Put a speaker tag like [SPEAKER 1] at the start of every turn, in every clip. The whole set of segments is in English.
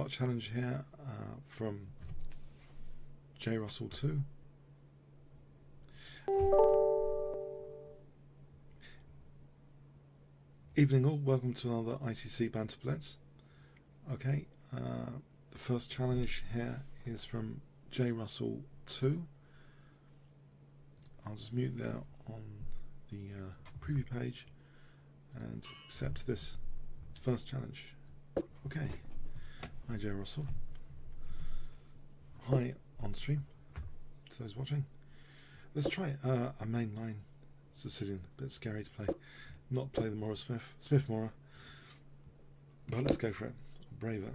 [SPEAKER 1] got a challenge here from J. Russell 2. Evening all, welcome to another ICC Banter Blitz. Okay, the first challenge here is from J. Russell 2. I'll just mute there on the preview page and accept this first challenge. Okay, hi J. Russell. Hi on stream to those watching. Let's try a main line Sicilian, a bit scary to play. Not play the Mora Smith Mora, but let's go for it. Braver.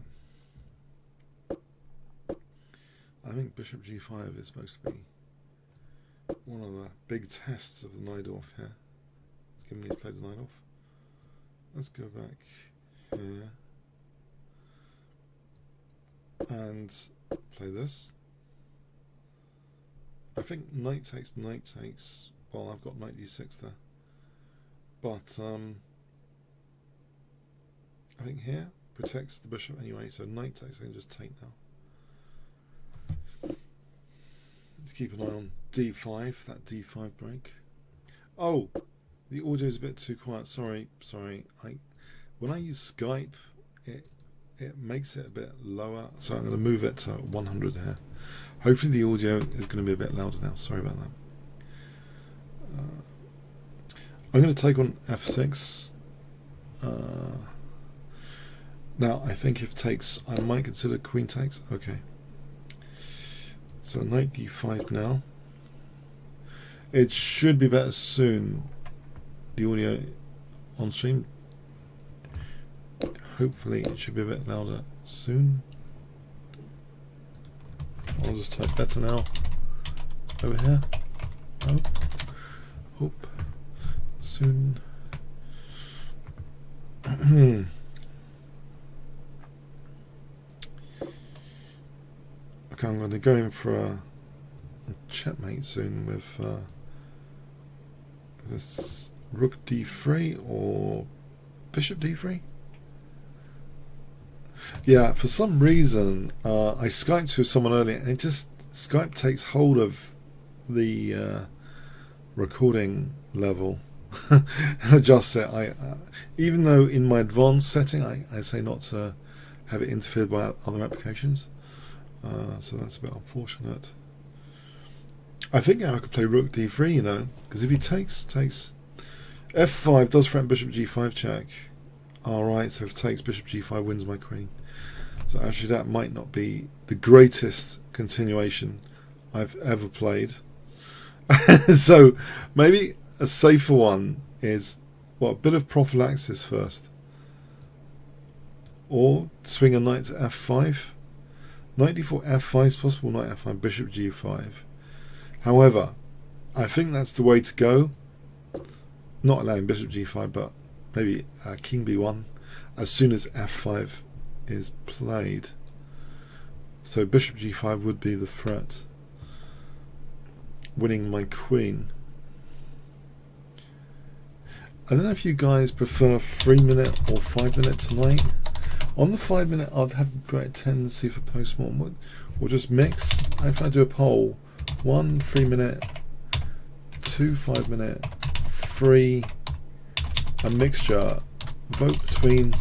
[SPEAKER 1] I think Bishop G5 is supposed to be one of the big tests of the Najdorf here. It's given me to play the Najdorf. Let's go back here and play this. I think knight takes. Well, I've got knight d6 there. But I think here protects the bishop anyway, so knight takes, I can just take now. Let's keep an eye on d5, that d5 break. Oh, the audio is a bit too quiet. Sorry. When I use Skype, it makes it a bit lower, so I'm going to move it to 100 here. Hopefully the audio is going to be a bit louder now. Sorry about that. I'm going to take on f6. Now, I think if takes, I might consider queen takes. Okay. So knight d5 now. It should be better soon. The audio on stream. Hopefully it should be a bit louder soon. I'll just type better now. Over here. Oh. Hope. Soon. Okay, I'm going to go in for a checkmate soon with this rook d3 or bishop d3. Yeah, for some reason I Skyped with someone earlier and it just Skype takes hold of the recording level and adjusts it. Even though in my advanced setting I say not to have it interfered by other applications, so that's a bit unfortunate. I think I could play rook d3, you know, because if he takes f5 does threaten bishop g5 check. Alright, so if takes bishop g5 wins my queen. So actually that might not be the greatest continuation I've ever played. So maybe a safer one is a bit of prophylaxis first, or swing a knight to f5. Knight d4 f5 is possible. Knight f5 bishop g5. However, I think that's the way to go. Not allowing bishop g5, but maybe king b1 as soon as f5 is played. So bishop g5 would be the threat, winning my queen. I don't know if you guys prefer 3-minute or 5-minute tonight. On the 5-minute, I'd have a great tendency for postmortem. We'll just mix. If I do a poll, 1 3-minute, 2 5-minute, 3 a mixture. Vote between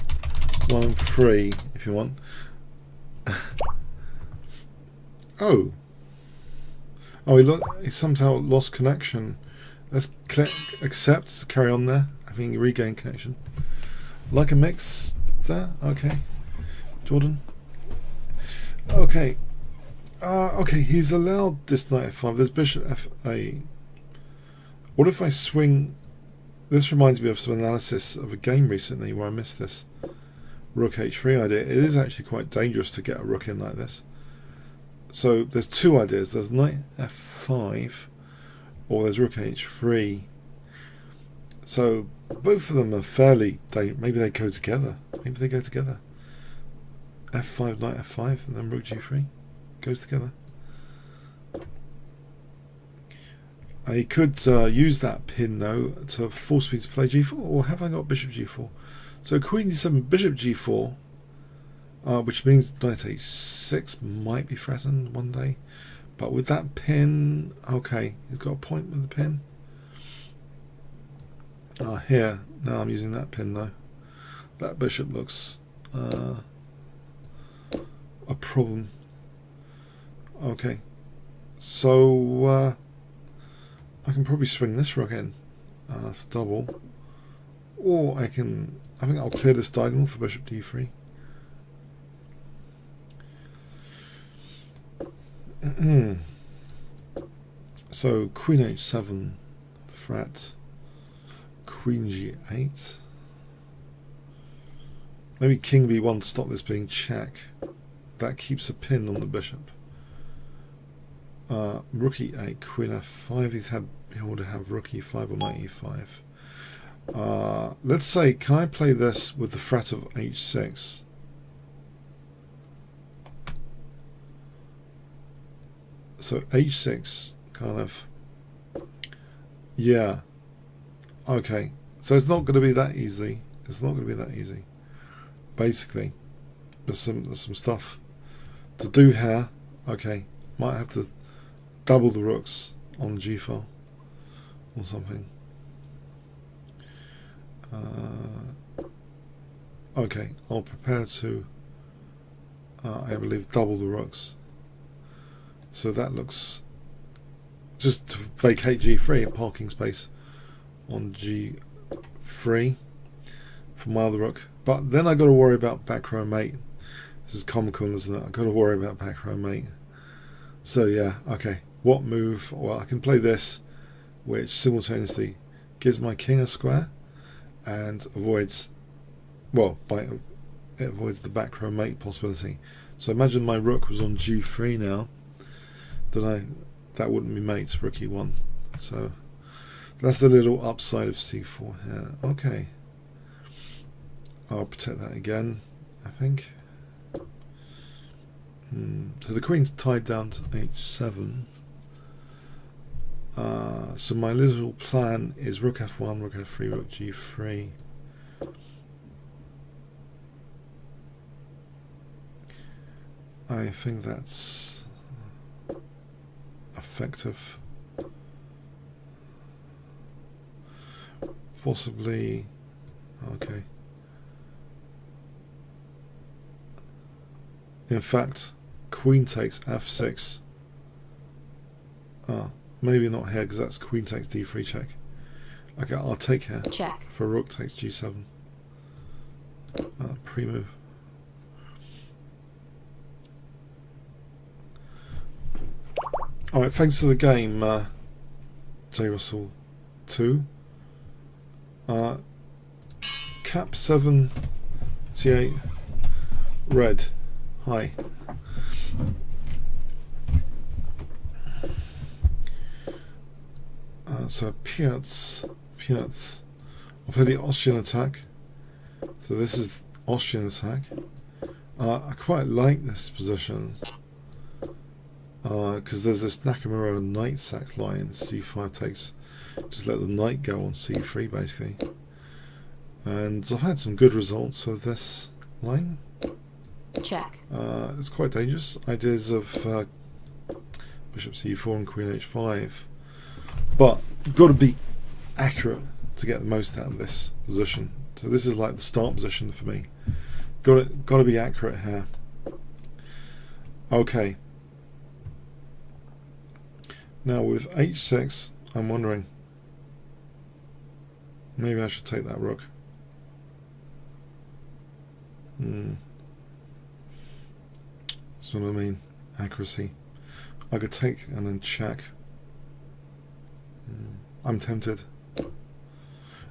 [SPEAKER 1] 1 and 3 if you want. Oh, he somehow lost connection. Let's click accept, carry on there. I think regain connection. Like a mix there, okay. Jordan. Okay. Okay, he's allowed this knight f5. There's bishop f8. What if I swing? This reminds me of some analysis of a game recently where I missed this rook h3 idea. It is actually quite dangerous to get a rook in like this. So there's two ideas. There's knight f5 or there's rook h3. So both of them are fairly maybe they go together. F5, knight f5, and then rook g3 goes together. I could use that pin though to force me to play g4, or have I got bishop g4? So queen d7, bishop g4, which means knight h6 might be threatened one day. But with that pin, okay, he's got a point with the pin. Here, now I'm using that pin though. That bishop looks a problem. Okay, so I can probably swing this rook in to double, or I think I'll clear this diagonal for bishop d3. So queen h7, threat, queen g8. Maybe king b1 to stop this being check. That keeps a pin on the bishop. Rook e8, queen f5. He would have rook e5 or knight e5. Let's say, can I play this with the threat of h6? So h6 kind of, yeah, okay. So it's not going to be that easy. It's not going to be that easy. Basically, there's some stuff to do here. Okay, might have to double the rooks on g file or something. Okay, I'll prepare to, I believe, double the rooks. So that looks, just to vacate g3, a parking space on g3 for my other rook. But then I got to worry about back row mate. This is comical, isn't it? I got to worry about back row mate. So yeah, okay. What move? Well, I can play this, which simultaneously gives my king a square and avoids, well, it avoids the back row mate possibility. So imagine my rook was on g3 now. That wouldn't be mates, rook e1. So that's the little upside of c4 here. Okay, I'll protect that again, I think. So the queen's tied down to h7. So my little plan is rook f1, rook f3, rook g3. I think that's effective. Possibly, okay. In fact, queen takes f6. Maybe not here because that's queen takes d3 check. Okay, I'll take here.
[SPEAKER 2] Check.
[SPEAKER 1] For rook takes g7. Pre-move. Alright, thanks for the game, J Russell 2. Cap 7 T8 red. Hi. So Piaz. I'll play the Austrian attack. So this is Austrian attack. I quite like this position because there's this Nakamura knight sack line. c5 takes, just let the knight go on c3 basically. And I've had some good results with this line.
[SPEAKER 2] Check.
[SPEAKER 1] It's quite dangerous. Ideas of bishop c4 and queen h5. But you've got to be accurate to get the most out of this position. So this is like the start position for me. Got to be accurate here. Okay. Now with h6, I'm wondering, maybe I should take that rook. That's what I mean. Accuracy. I could take and then check. I'm tempted.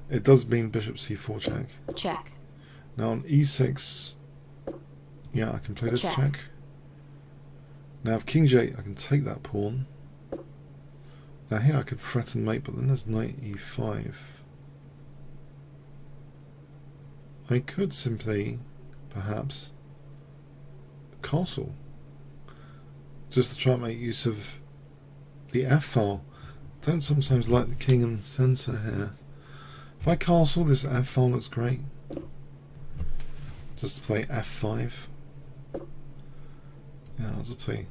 [SPEAKER 1] It does mean bishop c4 check.
[SPEAKER 2] Check.
[SPEAKER 1] Now on e6, yeah, I can play this check. Now if king g8, I can take that pawn. Now here I could threaten mate, but then there's knight e5. I could simply, perhaps, castle. Just to try and make use of the f-file. Don't sometimes like the king and centre here. If I castle, this f-file looks great. Just to play f5. just play.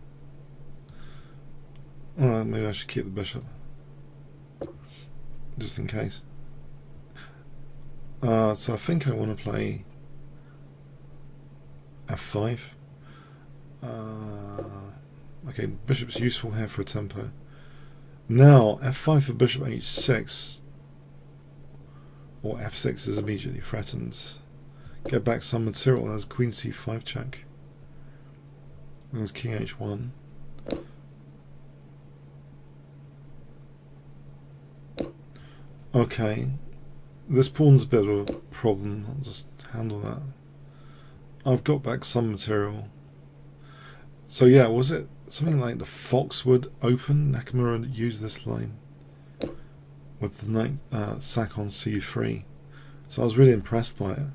[SPEAKER 1] Maybe I should keep the bishop, just in case. So I think I want to play f5. Okay, bishop's useful here for a tempo. Now f5 for bishop h6, or f6 is immediately threatened. Get back some material. There's queen c5 check. There's king h1. Okay, this pawn's a bit of a problem. I'll just handle that. I've got back some material. So yeah, was it something like the Foxwood Open? Nakamura used this line with the knight sack on c3. So I was really impressed by it.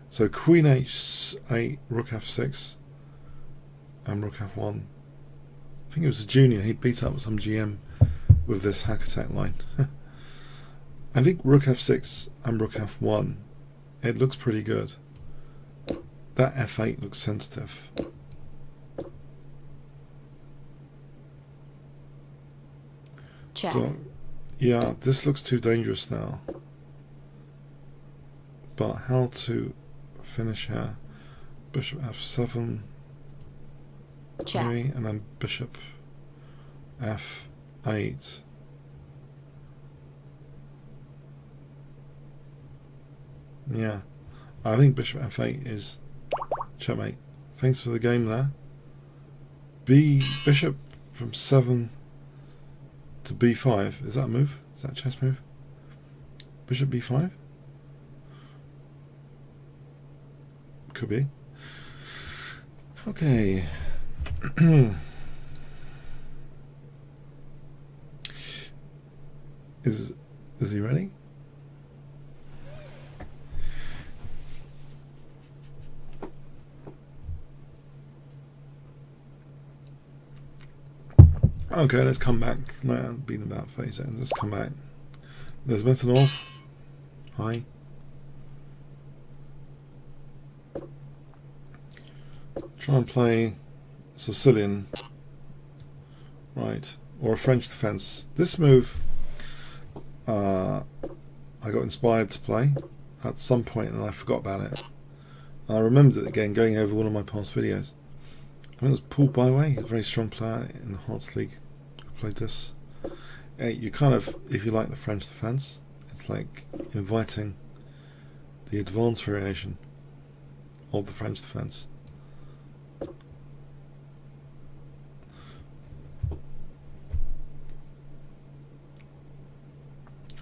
[SPEAKER 1] So queen h8, rook f6, and rook f1. I think it was a junior. He beat up some GM with this hack attack line. I think rook f6 and rook f1, it looks pretty good. That f8 looks sensitive.
[SPEAKER 2] Check.
[SPEAKER 1] So, yeah, this looks too dangerous now. But how to finish here? Bishop f7,
[SPEAKER 2] Check.
[SPEAKER 1] maybe, and then bishop f8. Yeah, I think bishop f8 is checkmate. Thanks for the game there. Bishop from 7 to b5. Is that a move? Is that a chess move? Bishop b5? Could be. Okay. Is he ready? Okay, let's come back. No, it's been about 30 seconds. Let's come back. There's Metanov. Hi. Try and play Sicilian. Right. Or a French defense. This move I got inspired to play at some point and I forgot about it. I remembered it again going over one of my past videos. I think it was Paul Byway, a very strong player in the Hearts League who played this. You kind of, if you like the French defense, it's like inviting the advanced variation of the French defense.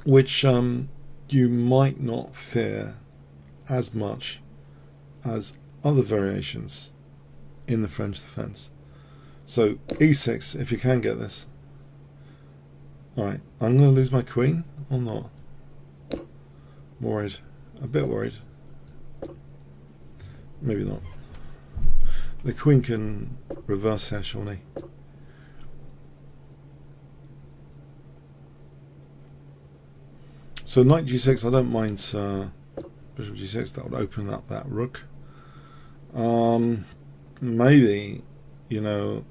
[SPEAKER 1] Which you might not fear as much as other variations in the French defense. So e6, if you can get this. Alright, I'm going to lose my queen or not? Worried. A bit worried. Maybe not. The queen can reverse here, surely. So knight g6, I don't mind bishop g6, that would open up that rook. Maybe, you know,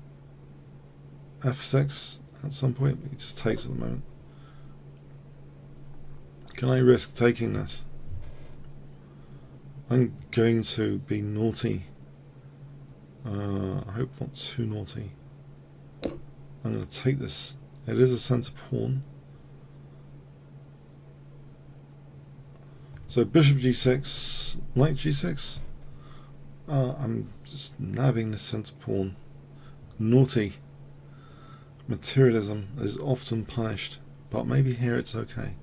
[SPEAKER 1] f6 at some point, but he just takes at the moment. Can I risk taking this? I'm going to be naughty. I hope not too naughty. I'm going to take this. It is a centre pawn. So bishop g6, knight g6. I'm just nabbing the centre pawn. Naughty. Materialism is often punished, but maybe here it's okay.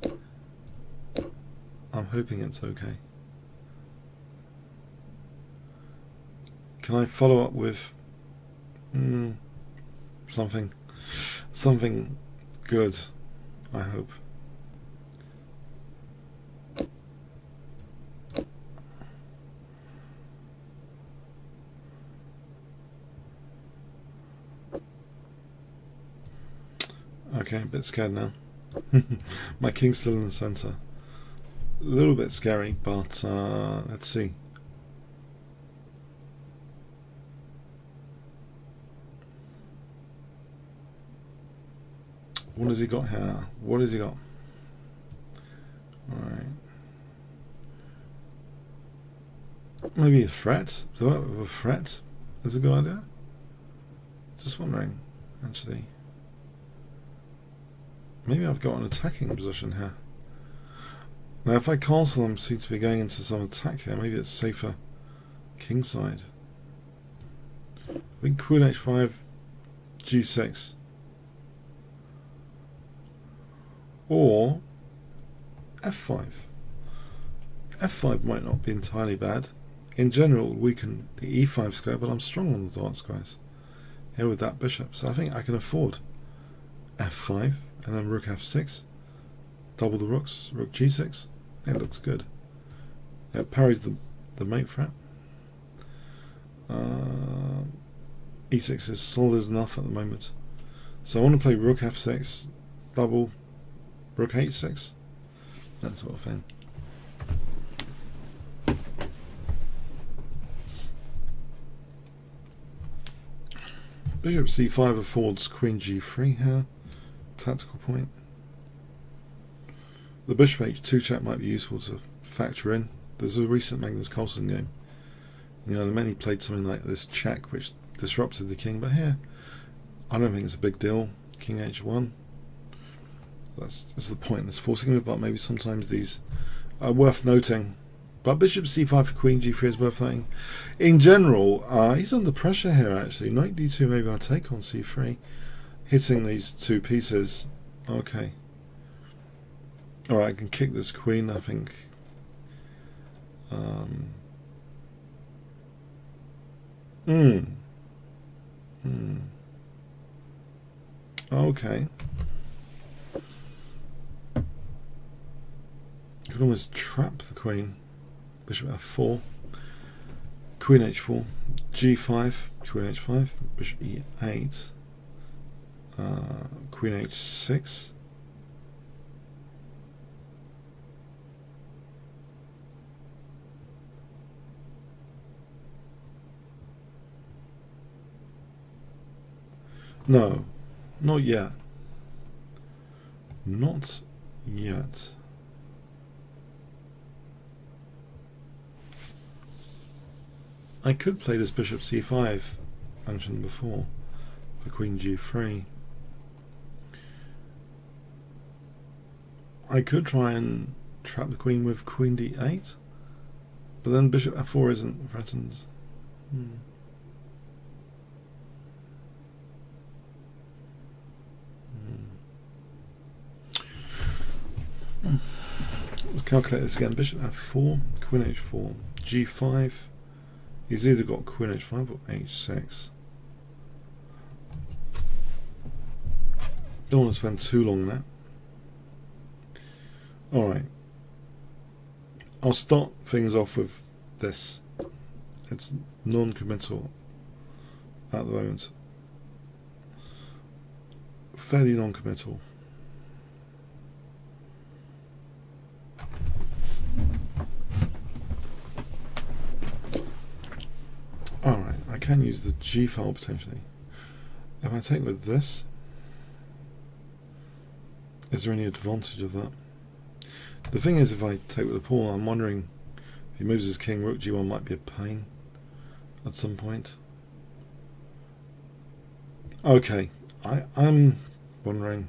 [SPEAKER 1] I'm hoping it's okay. Can I follow up with something good, I hope. Okay, a bit scared now. My king's still in the centre. A little bit scary, but let's see. What has he got here? What has he got? Alright. Maybe a threat? Do a threat is a good idea? Just wondering, actually. Maybe I've got an attacking position here. Now if I cancel them, seem to be going into some attack here. Maybe it's safer kingside. I think queen h5, g6. Or f5. f5 might not be entirely bad. In general, weaken the e5 square, but I'm strong on the dark squares here with that bishop. So I think I can afford f5 and then rook f6. Double the rooks, rook g6. It looks good. It parries the mate threat. E6 is solid enough at the moment. So I want to play rook f6, double, rook h6, that sort of thing. Bishop c5 affords queen g3 here. Tactical point. The bishop h2 check might be useful to factor in. There's a recent Magnus Carlsen game. You know, the many played something like this check, which disrupted the king. But here, I don't think it's a big deal. King h1. That's the point. It's forcing him, but maybe sometimes these are worth noting. But bishop c5 for queen g3 is worth noting. In general, he's under pressure here actually. Knight d2, maybe I'll take on c3. Hitting these two pieces. Okay. Alright, I can kick this queen, I think. Okay. Could almost trap the queen. Bishop f4. Queen h4. g5. Queen h5. Bishop e8. Queen h6. No, not yet. Not yet. I could play this bishop c5, mentioned before, for queen g3. I could try and trap the queen with queen d8, but then bishop f4 isn't threatened. Let's calculate this again. Bishop f4, queen h4, g5. He's either got queen h5 or h6. Don't want to spend too long on that. Alright. I'll start things off with this. It's non-committal at the moment. Fairly non-committal. Alright, I can use the G file potentially. If I take with this, is there any advantage of that? The thing is, if I take with the pawn, I'm wondering if he moves his king, rook g1 might be a pain at some point. Okay, I'm wondering.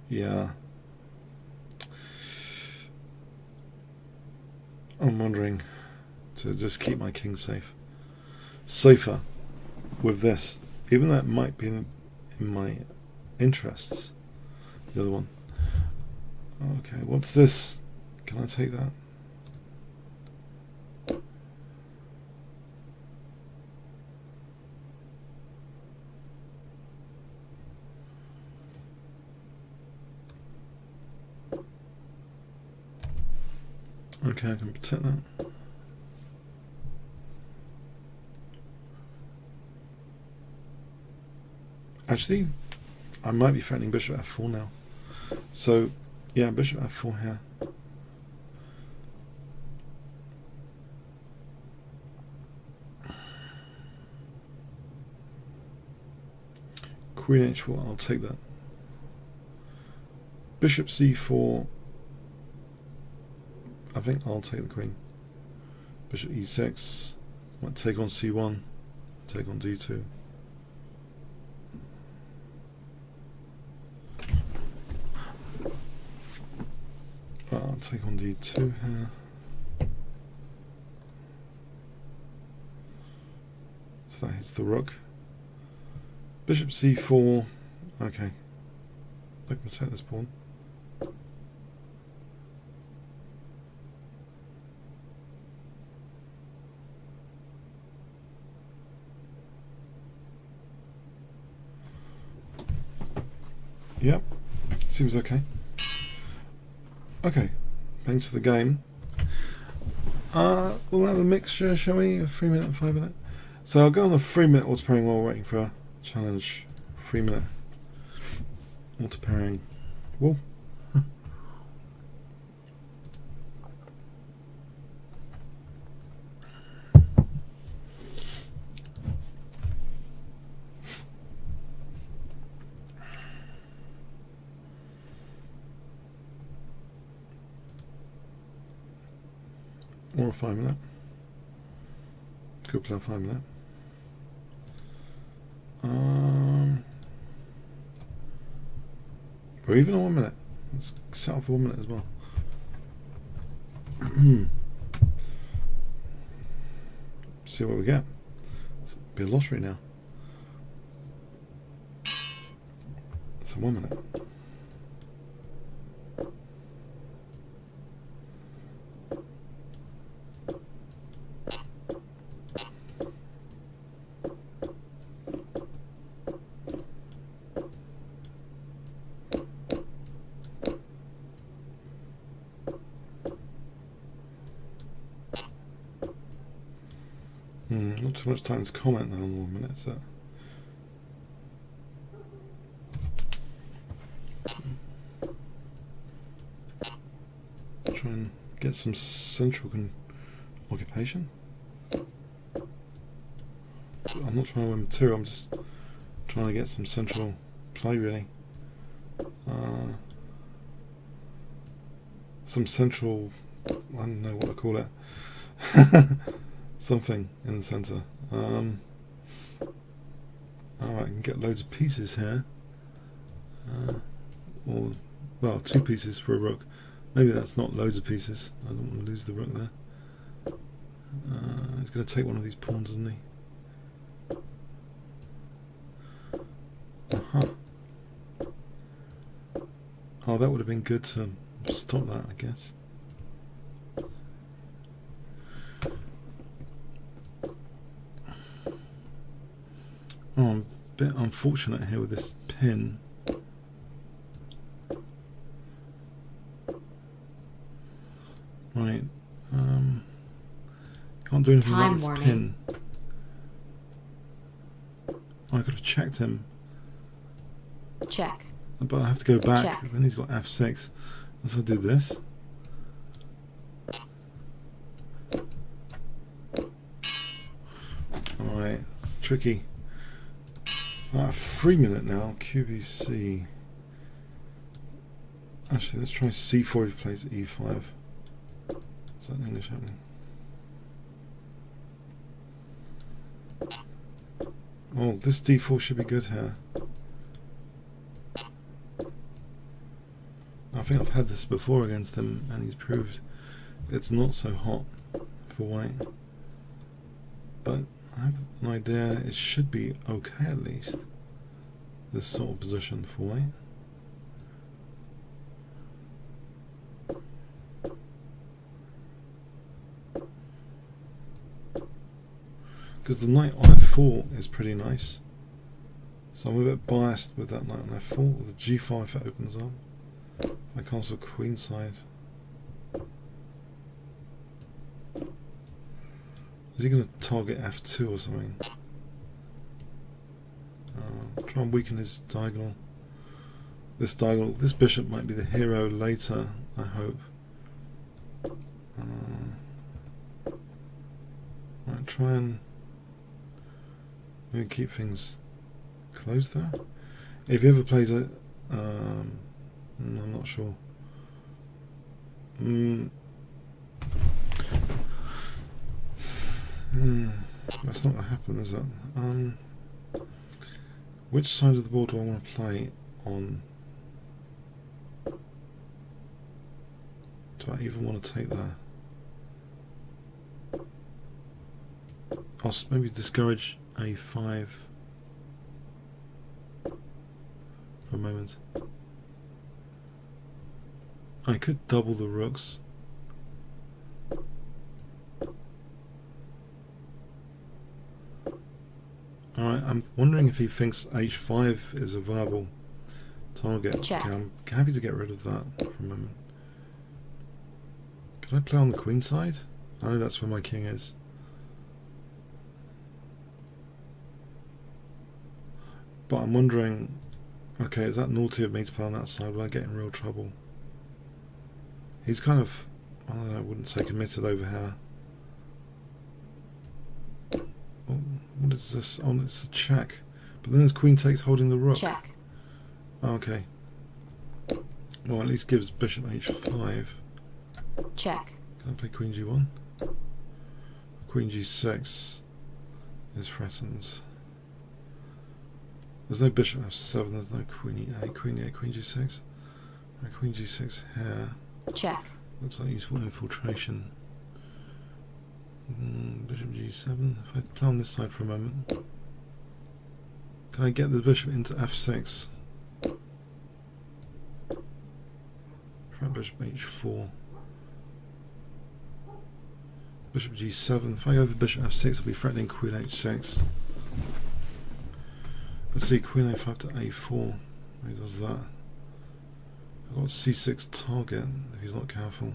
[SPEAKER 1] Yeah. I'm wondering to just keep my king safe. Safer with this, even though it might be in my interests. The other one. Okay, what's this? Can I take that? Okay, I can protect that. Actually, I might be threatening bishop f4 now. So, yeah, bishop f4 here. Queen h4, I'll take that. Bishop c4, I think I'll take the queen. Bishop e6, might take on c1, take on d2. I'll take on d2 here. So that hits the rook. Bishop c4, okay. I can protect this pawn. Yep, seems okay. Okay, thanks for the game. We'll have a mixture, shall we? A 3 minute and 5 minute. So I'll go on a 3 minute auto pairing while we're waiting for a challenge. 3 minute auto pairing. Whoa. Or a 5 minute. Could play a 5 minute. Or even a 1 minute. Let's set up for 1 minute as well. See what we get. It's be a lottery now. It's a 1 minute. Not too much time to comment now on 1 minute, is that? Try and get some central occupation. I'm not trying to win material, I'm just trying to get some central play, really. Some central, I don't know what to call it. Something in the centre. Alright, I can get loads of pieces here. Or, well, 2 pieces for a rook. Maybe that's not loads of pieces. I don't want to lose the rook there. He's going to take one of these pawns, isn't he? Oh, that would have been good to stop that, I guess. Oh, I'm a bit unfortunate here with this pin. Right. Can't do anything about this pin. Oh, I could have checked him.
[SPEAKER 2] Check.
[SPEAKER 1] But I have to go back.
[SPEAKER 2] Check.
[SPEAKER 1] Then he's got f6. Unless I do this. Alright. Tricky. 3 minute now. QVC. Actually, let's try c4 if he plays e5. Is that English happening? Oh, this d4 should be good here. I think I've had this before against him, and he's proved it's not so hot for white. But I have an idea it should be okay at least. This sort of position for white. Because the knight on f4 is pretty nice. So I'm a bit biased with that knight on f4. With the g5 if it opens up. My castle queenside. Is he going to target f2 or something? Try and weaken his diagonal. This diagonal, this bishop might be the hero later, I hope. Right, try and maybe keep things closed there. If he ever plays it, I'm not sure. That's not going to happen, is it? Which side of the board do I want to play on? Do I even want to take that? I'll maybe discourage a5 for a moment. I could double the rooks. Alright, I'm wondering if he thinks h5 is a viable target.
[SPEAKER 2] Check.
[SPEAKER 1] Okay, I'm happy to get rid of that for a moment. Can I play on the queen side? I know that's where my king is. But I'm wondering, okay, is that naughty of me to play on that side? Will I get in real trouble? He's kind of, I don't know, I wouldn't say committed over here. Oh, what is this? Oh, it's a check. But then there's queen takes holding the rook.
[SPEAKER 2] Check.
[SPEAKER 1] Okay. Well, at least gives bishop h5.
[SPEAKER 2] Check.
[SPEAKER 1] Can I play queen g1? Queen g6 is threatened. There's no bishop f7, there's no queen e8, queen e8, queen g6. Right, queen g6 here.
[SPEAKER 2] Check.
[SPEAKER 1] Looks like useful infiltration. Bishop g7. If I play on this side for a moment, can I get the bishop into f6? Try bishop h4. Bishop g7. If I go for bishop f6, I'll be threatening queen h6. Let's see, queen a5 to a4. He does that. I've got c6 target if he's not careful.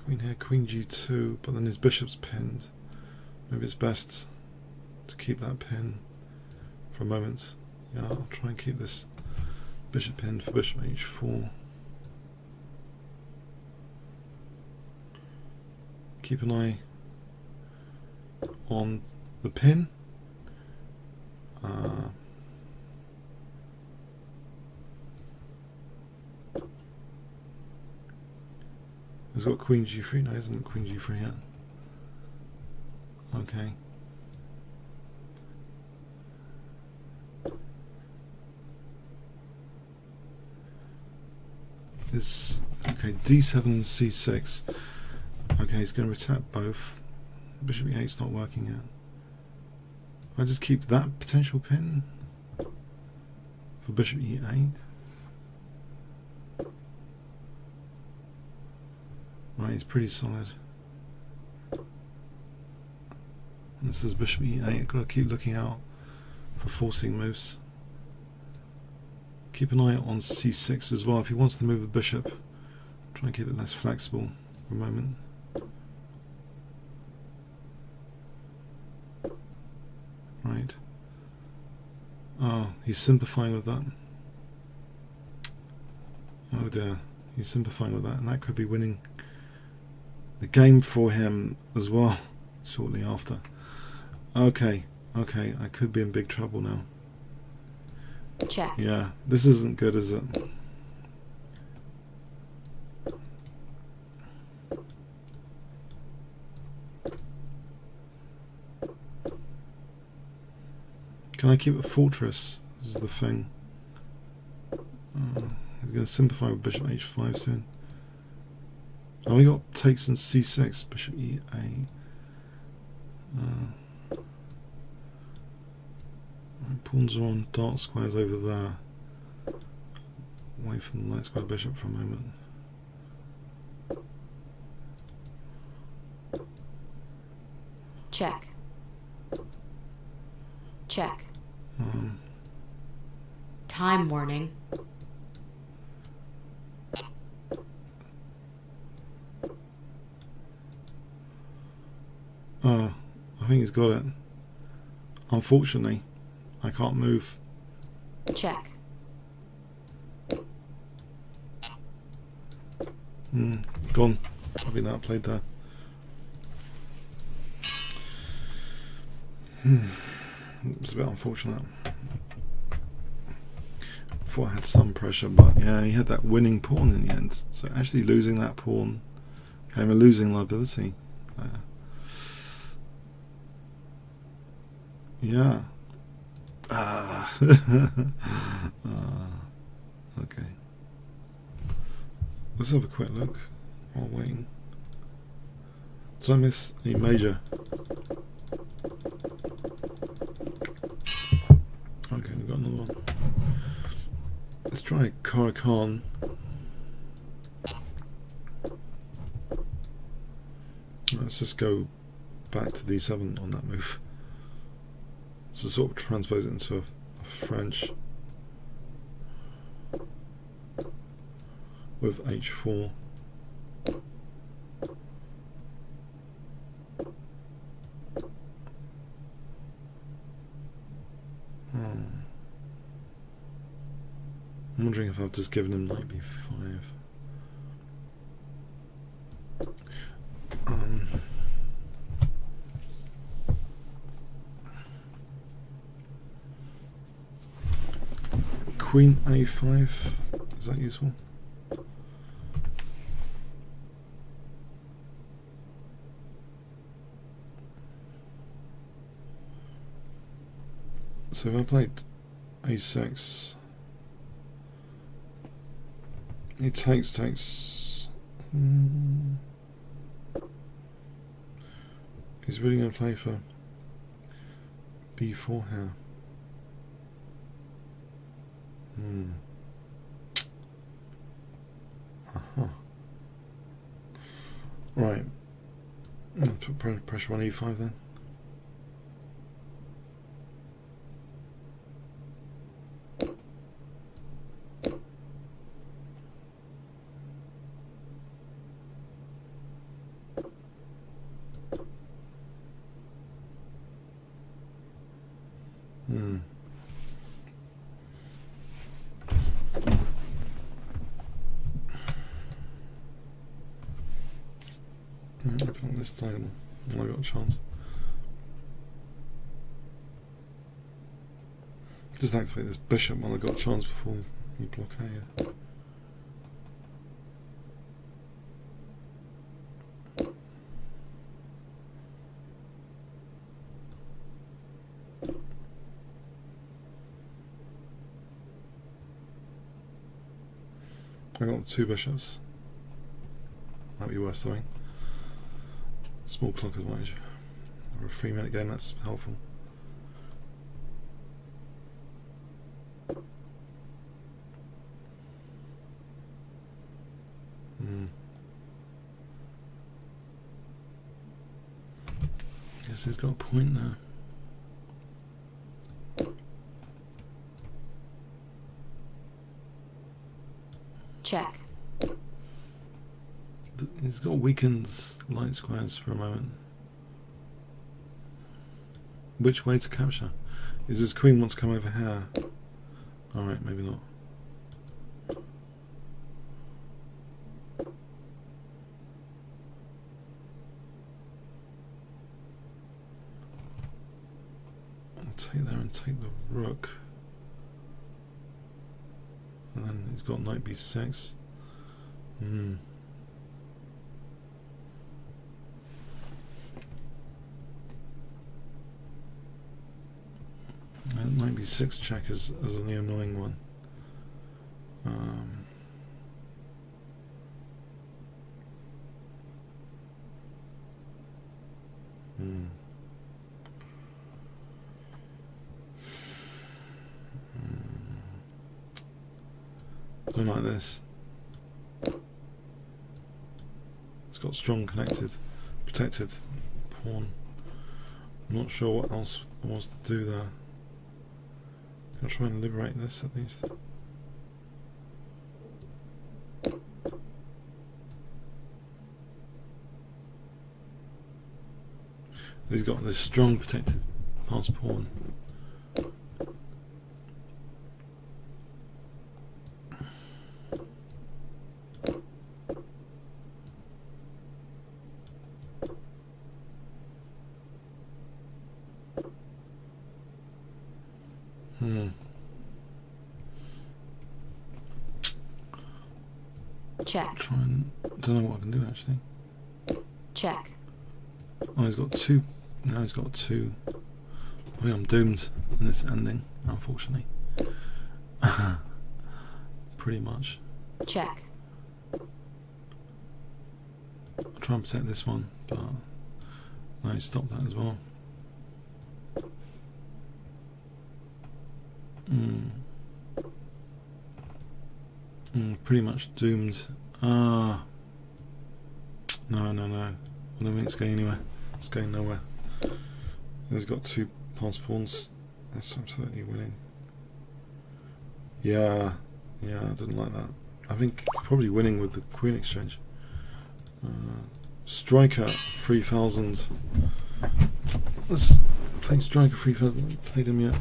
[SPEAKER 1] Queen here, queen g2, but then his bishop's pinned. Maybe it's best to keep that pin for a moment. Yeah, I'll try and keep this bishop pinned for bishop h4. Keep an eye on the pin. He's got queen g3. No, he hasn't got queen g3 yet. Okay. It's okay. d7 and c6. Okay, he's going to attack both. Bishop e8's not working yet. If I just keep that potential pin for bishop e8. Right, he's pretty solid. And this is bishop e8. I've got to keep looking out for forcing moves. Keep an eye on c6 as well. If he wants to move a bishop, try and keep it less flexible for a moment. Right. Oh, he's simplifying with that. Oh dear, he's simplifying with that, and that could be winning the game for him as well shortly after. Okay, okay, I could be in big trouble now.
[SPEAKER 2] Check.
[SPEAKER 1] Yeah, this isn't good, is it? Can I keep a fortress? This is the thing. He's going to simplify with bishop h5 soon. Oh, we got takes in c6, bishop e8. Pawns are on dark squares over there. Away from the light square bishop for a moment.
[SPEAKER 2] Check. Check. Time warning.
[SPEAKER 1] Oh, I think he's got it. Unfortunately, I can't move.
[SPEAKER 2] Check.
[SPEAKER 1] Gone. Probably not played there. It's a bit unfortunate. Thought I had some pressure, but yeah, he had that winning pawn in the end. So actually losing that pawn became a losing liability. Yeah. Okay. Let's have a quick look while waiting. Did I miss any major? Okay, we've got another one. Let's try Caracan. Let's just go back to d7 on that move. So sort of transpose it into a French with h4. I'm wondering if I've just given him knight b5. Queen a5, is that useful? So if I played a6, he takes. He's really going to play for b4 here. Right. Put pressure on e5 then. This time when I got a chance. Just activate this bishop when I got a chance before he blockaded. I got the two bishops. Might be worth doing. Small clock advantage. Or a 3-minute game, that's helpful. Guess he's got a point there.
[SPEAKER 2] Check.
[SPEAKER 1] He's got weakened light squares for a moment. Which way to capture? Is his queen wants to come over here? Alright, maybe not. I'll take there and take the rook. And then he's got knight b6. Knight b6 check is the annoying one. Don't like this. It's got strong protected pawn. I'm not sure what else there was to do there. I'll try and liberate this at least. He's got this strong protected pass pawn.
[SPEAKER 2] Check.
[SPEAKER 1] Try and don't know what I can do actually.
[SPEAKER 2] Check.
[SPEAKER 1] Oh, he's got two. Now he's got two. I think I'm doomed in this ending, unfortunately. Pretty much.
[SPEAKER 2] Check.
[SPEAKER 1] I'll try and protect this one, but no, he stopped that as well. Pretty much doomed. No. I don't think it's going anywhere. It's going nowhere. He's got two pass pawns. That's absolutely winning. Yeah, I didn't like that. I think probably winning with the queen exchange. Striker 3000. Let's take Striker 3000. I haven't played him yet.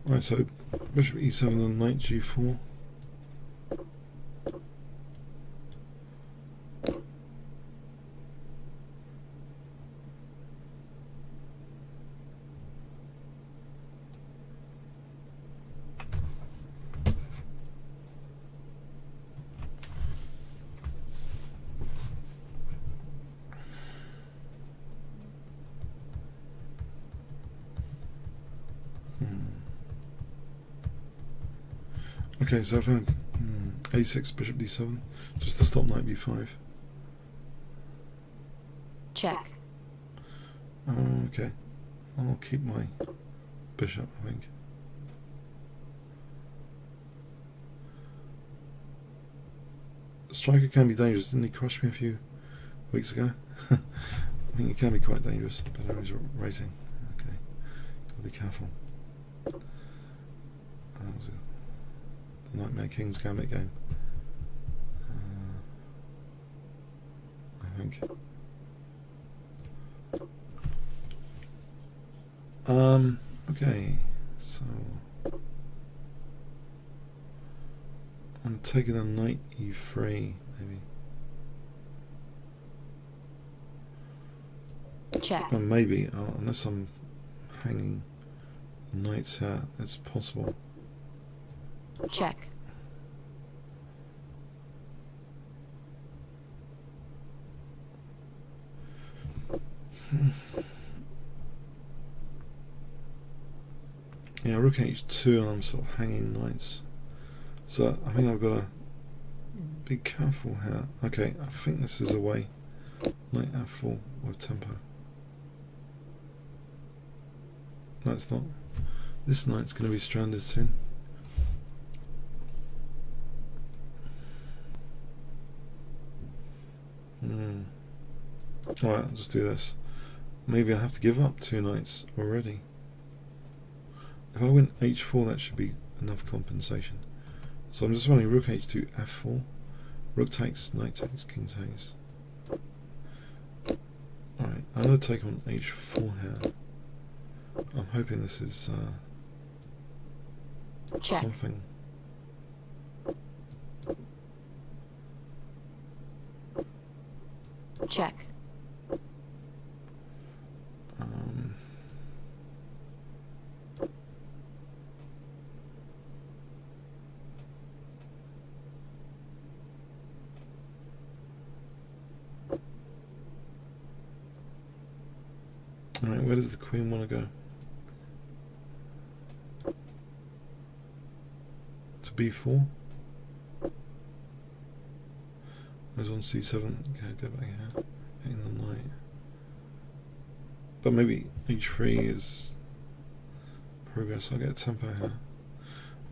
[SPEAKER 1] Right, so bishop e7 and knight g4. Okay, so I've had a6, bishop d7, just to stop knight b5.
[SPEAKER 2] Check.
[SPEAKER 1] Okay, I'll keep my bishop, I think. Striker can be dangerous, didn't he crush me a few weeks ago? I think he can be quite dangerous, but he's racing. Okay, gotta be careful. The Nightmare King's Gambit game. I think. Okay, so I'm taking a knight e3, maybe.
[SPEAKER 2] Check.
[SPEAKER 1] Maybe, unless I'm hanging knights here, it's possible.
[SPEAKER 2] Check. Yeah, rook h2 and I'm sort of hanging knights. So I think I've got to be careful here. Okay, I think this is a way. Knight f4 with tempo. No, it's not. This knight's going to be stranded soon. Alright, I'll just do this. Maybe I have to give up two knights already. If I win h4, that should be enough compensation. So I'm just running rook h2, f4. Rook takes, knight takes, king takes. Alright, I'm going to take on h4 here. I'm hoping this is something. Check.
[SPEAKER 1] Alright, where does the queen want to go? To b4? I was on c7. Okay, go back here. Hitting the knight. But maybe h3 is progress. I'll get a tempo here.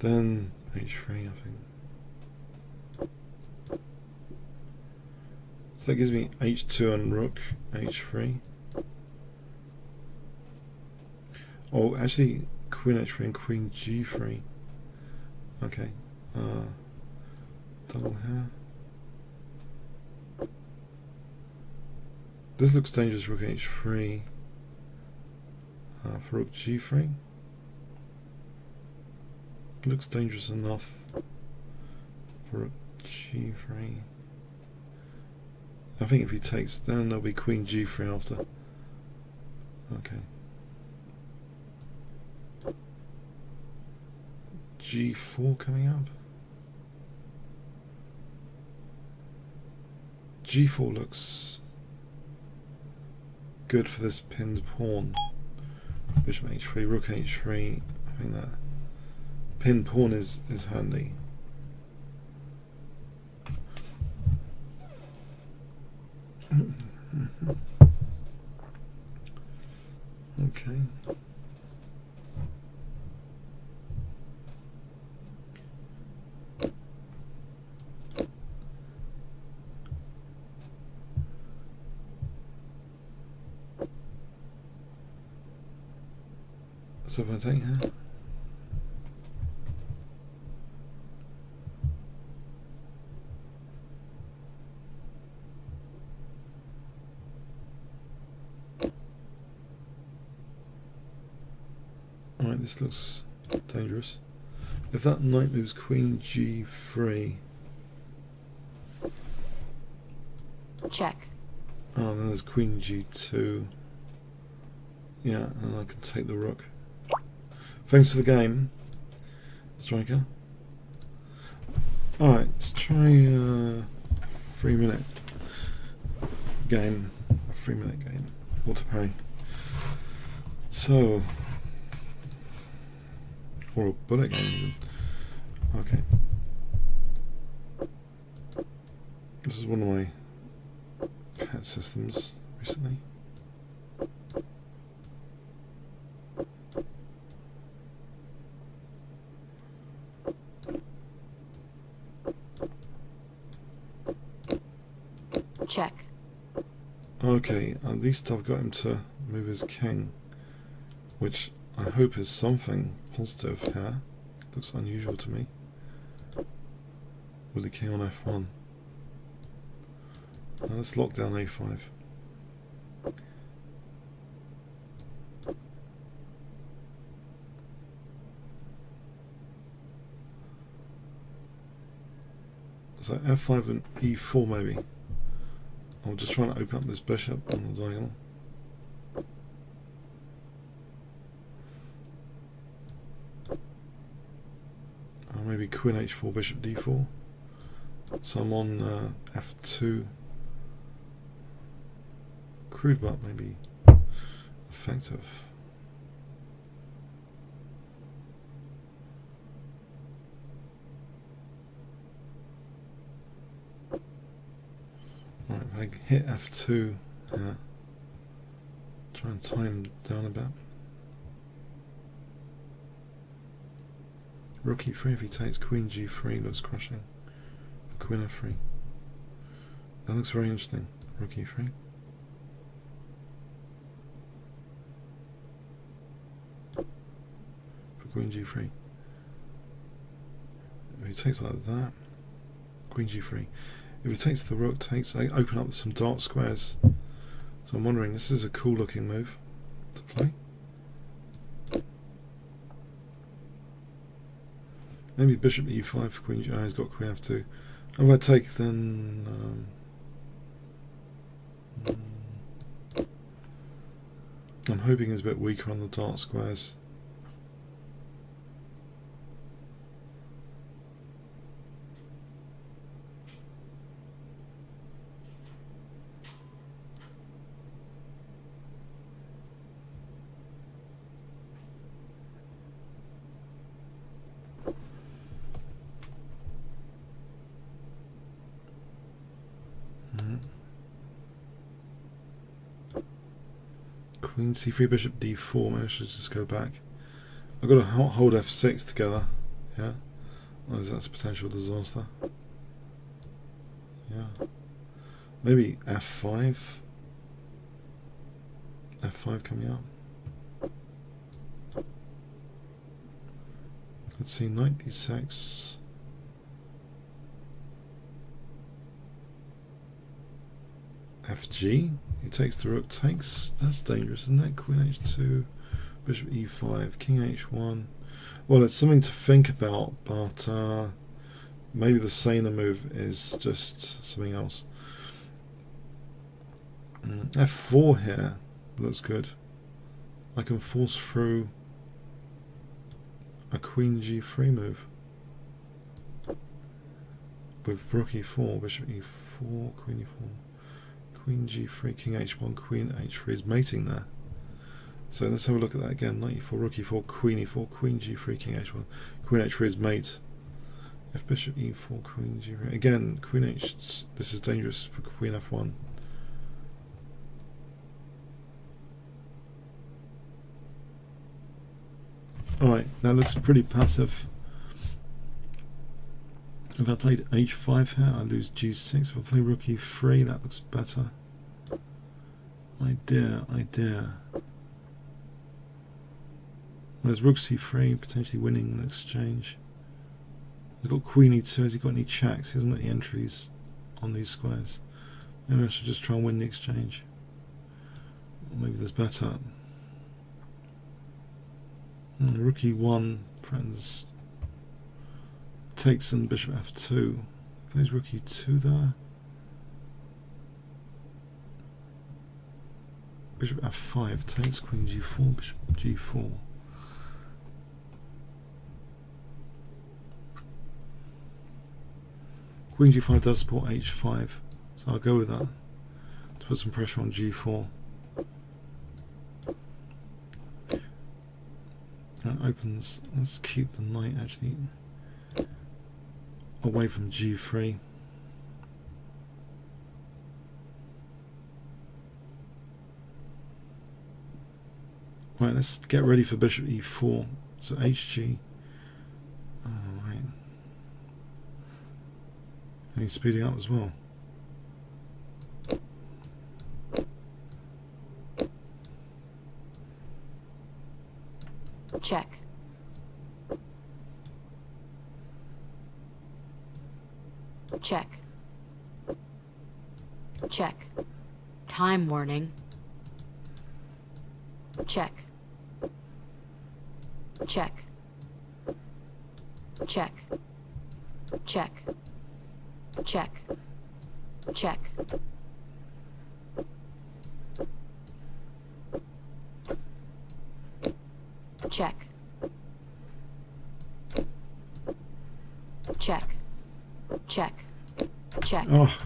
[SPEAKER 1] Then h3, I think. So that gives me h2 and rook h3. Oh, actually, queen h3 and queen g3. Okay. Double here.
[SPEAKER 2] This looks dangerous. Rook h3. For rook g3. Looks dangerous enough. For rook g3. I think if he takes, then there'll be queen g3 after. Okay. g4 coming up. g4 looks good for this pinned pawn. Bishop h3, rook h3. I think that pinned pawn is handy. Okay. So if I take here, alright, this looks dangerous. If that knight moves queen g3,
[SPEAKER 3] check.
[SPEAKER 2] oh, then there's queen g2. Yeah, and I can take the rook. Thanks for the game, striker. Alright, let's try a 3-minute game. A 3-minute game. Auto parry. So, or a bullet game even. Okay. This is one of my pet systems recently.
[SPEAKER 3] Check.
[SPEAKER 2] Okay, at least I've got him to move his king, which I hope is something positive here. Looks unusual to me. With the king on f1. Now let's lock down a5. So f5 and e4 maybe. I'm just trying to open up this bishop on the diagonal. Maybe queen h4, bishop d4. So I'm on f2. Crude but maybe effective. Right, if I hit f2, yeah. Try and time him down a bit. Rook e3 if he takes queen g3 looks crushing. Queen f3. That looks very interesting. Rook e3. For queen g3. If he takes like that, queen g3. If he takes the rook, I open up some dark squares. So I'm wondering, this is a cool looking move to play. Maybe bishop e5 for queen g. Oh, he's got queen f2. If I take, then I'm hoping he's a bit weaker on the dark squares. Queen c3, bishop d4. Maybe I should just go back. I've got to hold f6 together. Yeah. Otherwise that's a potential disaster. Yeah. Maybe f5. f5 coming up. Let's see, knight d6. fg. He takes the rook, takes, that's dangerous, isn't it? Queen h2, bishop e5, king h1. Well, it's something to think about, but maybe the saner move is just something else. f4 here looks good. I can force through a queen g3 move with rook e4, bishop e4, queen e4, queen g3, king h1, queen h3 is mating there. So let's have a look at that again. Knight e4, rook e4, queen e4, queen g3, king h1, queen h3 is mate. F bishop e4, queen g3. Again, queen h. This is dangerous for queen f1. Alright, that looks pretty passive. If I played h5 here, I lose g6. If I play rook e3, that looks better. Idea. There's rook c3, potentially winning an exchange. He's got queen e2. Has he got any checks? He hasn't got any entries on these squares. Maybe I should just try and win the exchange. Or maybe there's better. Rook e1, friends. Takes in bishop f2. Plays rook e2 there. Bishop f5 takes, queen g4, bishop g4. Queen g5 does support h5, so I'll go with that to put some pressure on g4. That opens, let's keep the knight actually away from g3. Right, let's get ready for bishop e4. So hg. Alright. And he's speeding up as well.
[SPEAKER 3] Check. Check. Check. Time warning. Check. Check. Check. Check. Check. Check. Check. Check. Check. Check.
[SPEAKER 2] Oh,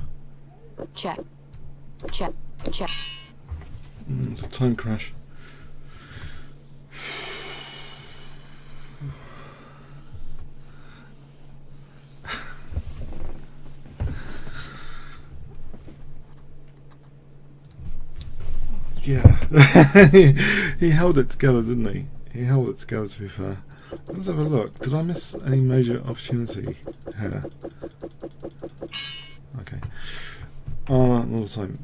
[SPEAKER 3] Check. Check. Check.
[SPEAKER 2] it's a time crash. Yeah, he held it together, didn't he? He held it together, to be fair. Let's have a look. Did I miss any major opportunity here? Okay. Another time.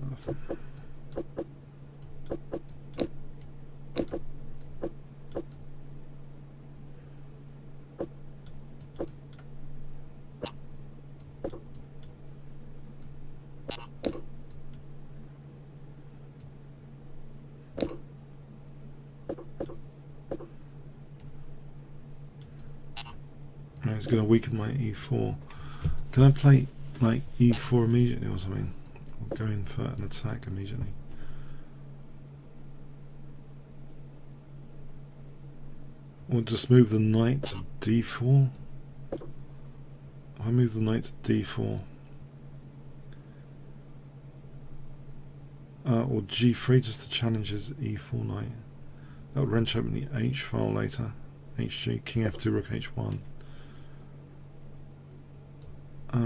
[SPEAKER 2] It's going to weaken my e4. Can I play like e4 immediately or something? Or go in for an attack immediately? Or just move the knight to d4? If I move the knight to d4. Or g3 just to challenge his e4 knight. That would wrench open the h file later. hg, king f2, rook h1.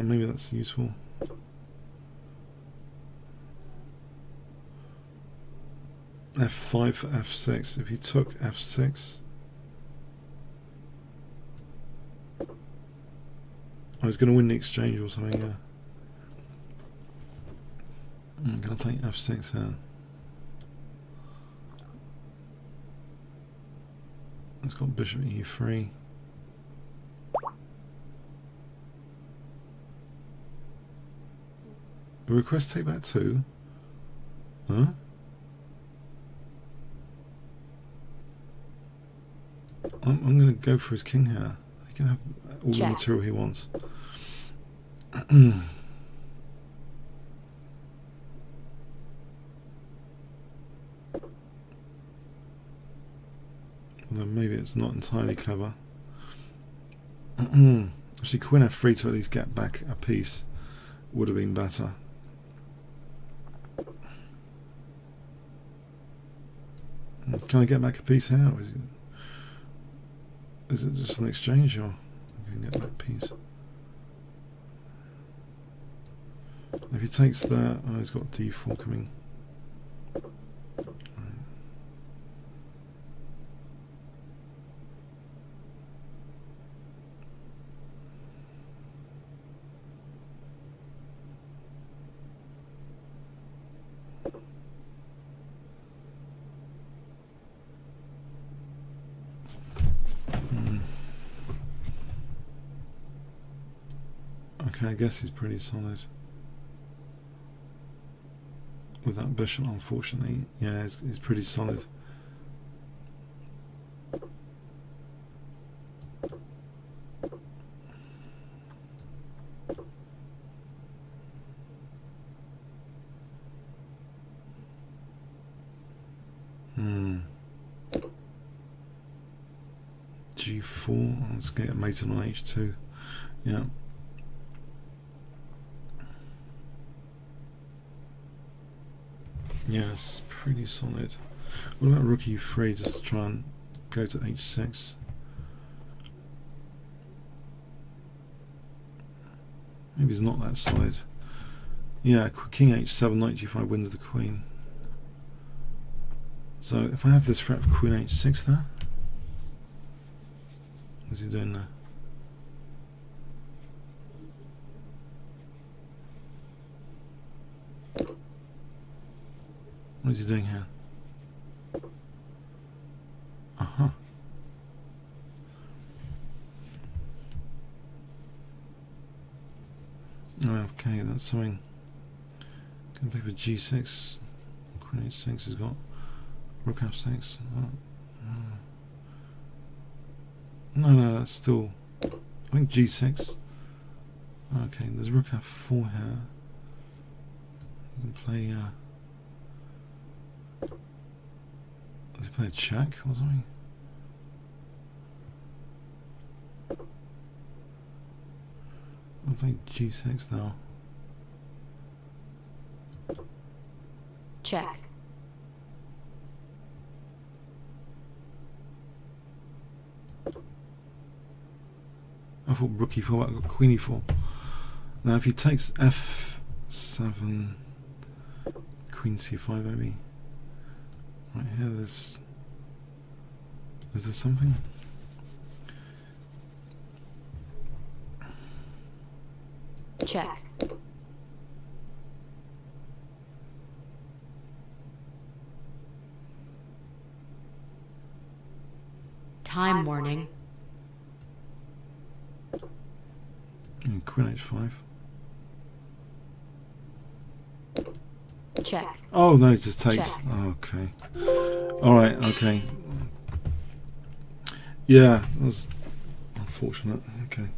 [SPEAKER 2] Maybe that's useful. f5 for f6. If he took f6, I was going to win the exchange or something. Yeah. I'm going to take f6 here. It's got bishop e3. Request take back 2. Huh? I'm going to go for his king here. He can have all the
[SPEAKER 3] Check.
[SPEAKER 2] material he wants. Although maybe it's not entirely clever. Actually, queen f3 to at least get back a piece would have been better. Can I get back a piece here? Or is it just an exchange, or I can get that piece? If he takes that, oh, he's got d4 coming. Okay, I guess he's pretty solid. With that bishop, unfortunately. Yeah, he's pretty solid. G4, let's get a mate on H2. Yeah. Yes, pretty solid. What about rook e3, just to try and go to h6? Maybe he's not that solid. Yeah, king h7, knight g5 wins the queen. So if I have this threat of queen h6 there, what's he doing there? What is he doing here? Uh-huh. Okay, that's something. Can play for g6. Queen h6 has got rook f6. No, that's still. I think g6. Okay, there's rook f4 here. You can play. Let's play a check or something. I'll take g6 though.
[SPEAKER 3] Check.
[SPEAKER 2] I thought rook e4, but I got queen e4. Now if he takes f7, queen c5 maybe. Right here, is there something?
[SPEAKER 3] Check. Time warning.
[SPEAKER 2] Queen h5.
[SPEAKER 3] Check.
[SPEAKER 2] Oh no, it just takes.
[SPEAKER 3] Check.
[SPEAKER 2] Okay. Alright, okay. Yeah, that was unfortunate. Okay.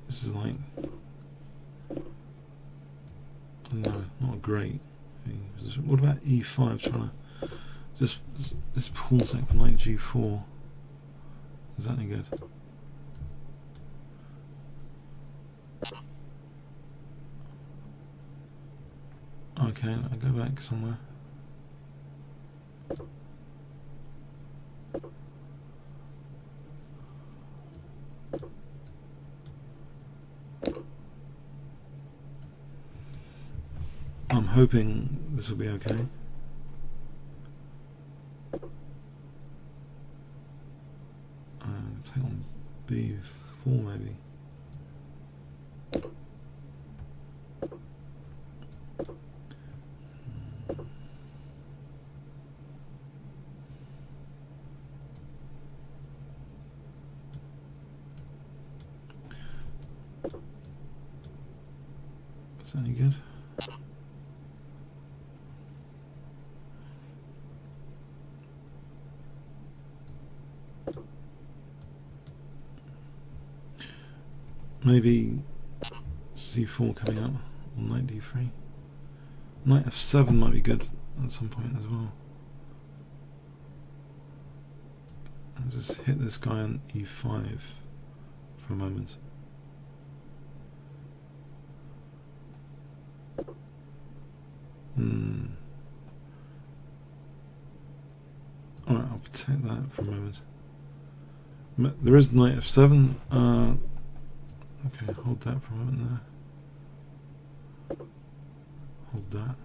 [SPEAKER 2] This is like, no, not great. What about e5? Trying to just this pawn sack for knight g4. Is that any good? Okay, I'll go back somewhere. I'm hoping this will be okay. Take on b4. e4 maybe. Is that any good? Maybe c4 coming up on knight d3. Knight f7 might be good at some point as well. I'll just hit this guy on e5 for a moment. Alright, I'll protect that for a moment. There is knight f7. Okay, hold that for a moment there. Hold that.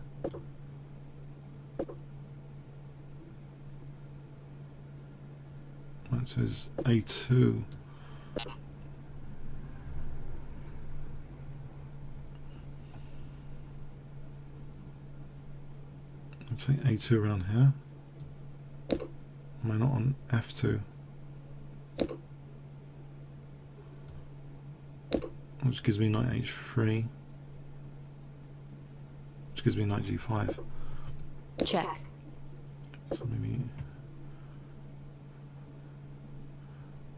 [SPEAKER 2] Right, so it's a2. I'll take a2 around here. Am I not on f2? Which gives me knight h3. Which gives me knight g5.
[SPEAKER 3] Check.
[SPEAKER 2] So maybe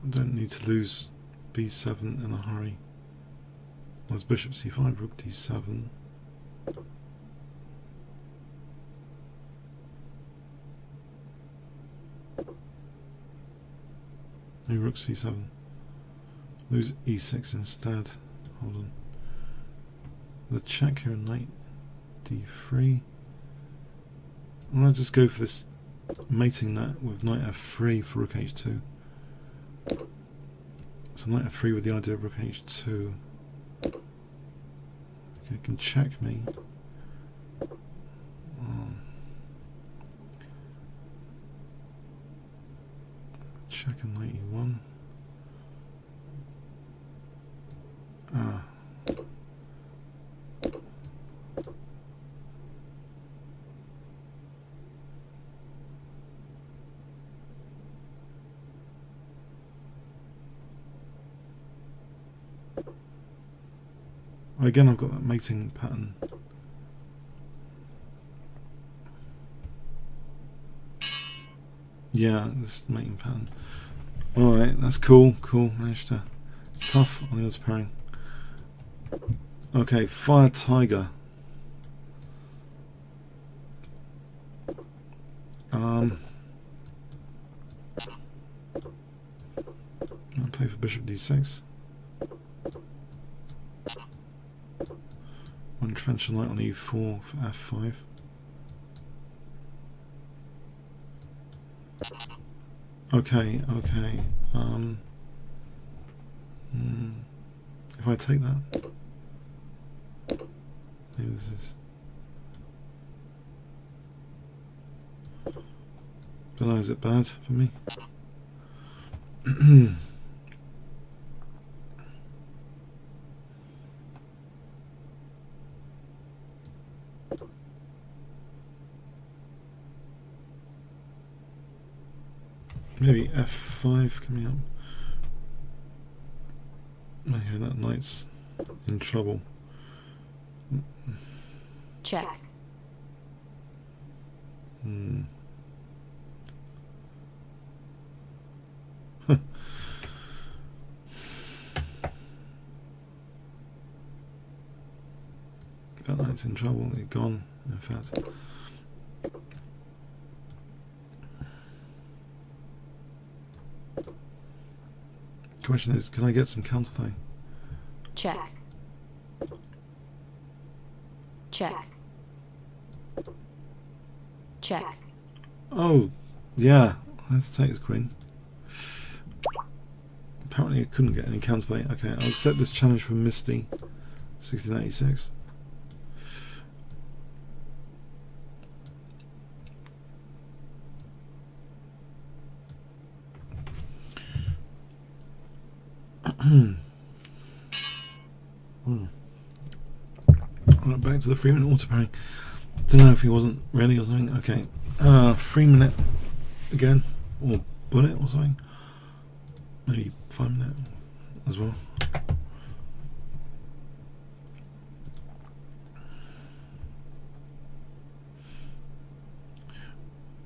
[SPEAKER 2] I don't need to lose b7 in a hurry. There's bishop c5, rook d7. Maybe rook c7. Lose e6 instead. Hold on. The check here, knight d3. I'm going to just go for this mating that with knight f3 for rook h2. So knight f3 with the idea of rook h2. Okay, it can check me. Check on knight e1. Again, I've got that mating pattern. Yeah, this mating pattern. Alright, that's cool. Cool. Managed to. It's tough on the odds pairing. Okay, Fire Tiger. I'll play for bishop d6. One trencher knight on e4 for f5. Okay. If I take that, maybe this is. But is it bad for me? Maybe f5 coming up. Okay, that knight's in trouble.
[SPEAKER 3] Check.
[SPEAKER 2] That knight's in trouble. It's gone, in fact. Question is, can I get some counterplay?
[SPEAKER 3] Check. Check. Check.
[SPEAKER 2] Oh, yeah. Let's take his queen. Apparently I couldn't get any counterplay. Okay, I'll accept this challenge from Misty. 1686. Right, back to the 3-minute auto parry. Don't know if he wasn't ready or something. Okay, 3-minute again, or bullet or something. Maybe 5-minute as well.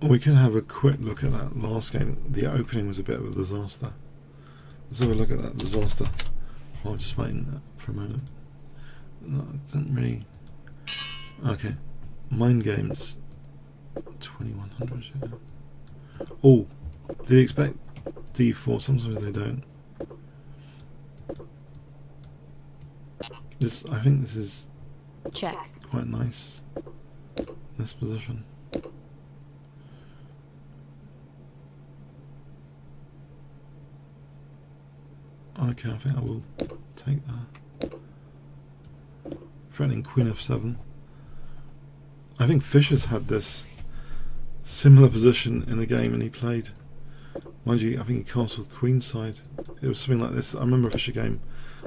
[SPEAKER 2] We can have a quick look at that last game. The opening was a bit of a disaster. Let's have a look at that disaster. I'll just waiting for a moment. No, it doesn't really. Okay, mind games. 2100. Yeah. Oh, did you expect D4? Sometimes they don't. This, I think, this is
[SPEAKER 3] Check.
[SPEAKER 2] quite nice. This position. Okay, I think I will take that. Threatening Queen F7. I think Fischer's had this similar position in the game and he played. Mind you, I think he castled queenside. It was something like this. I remember a Fischer game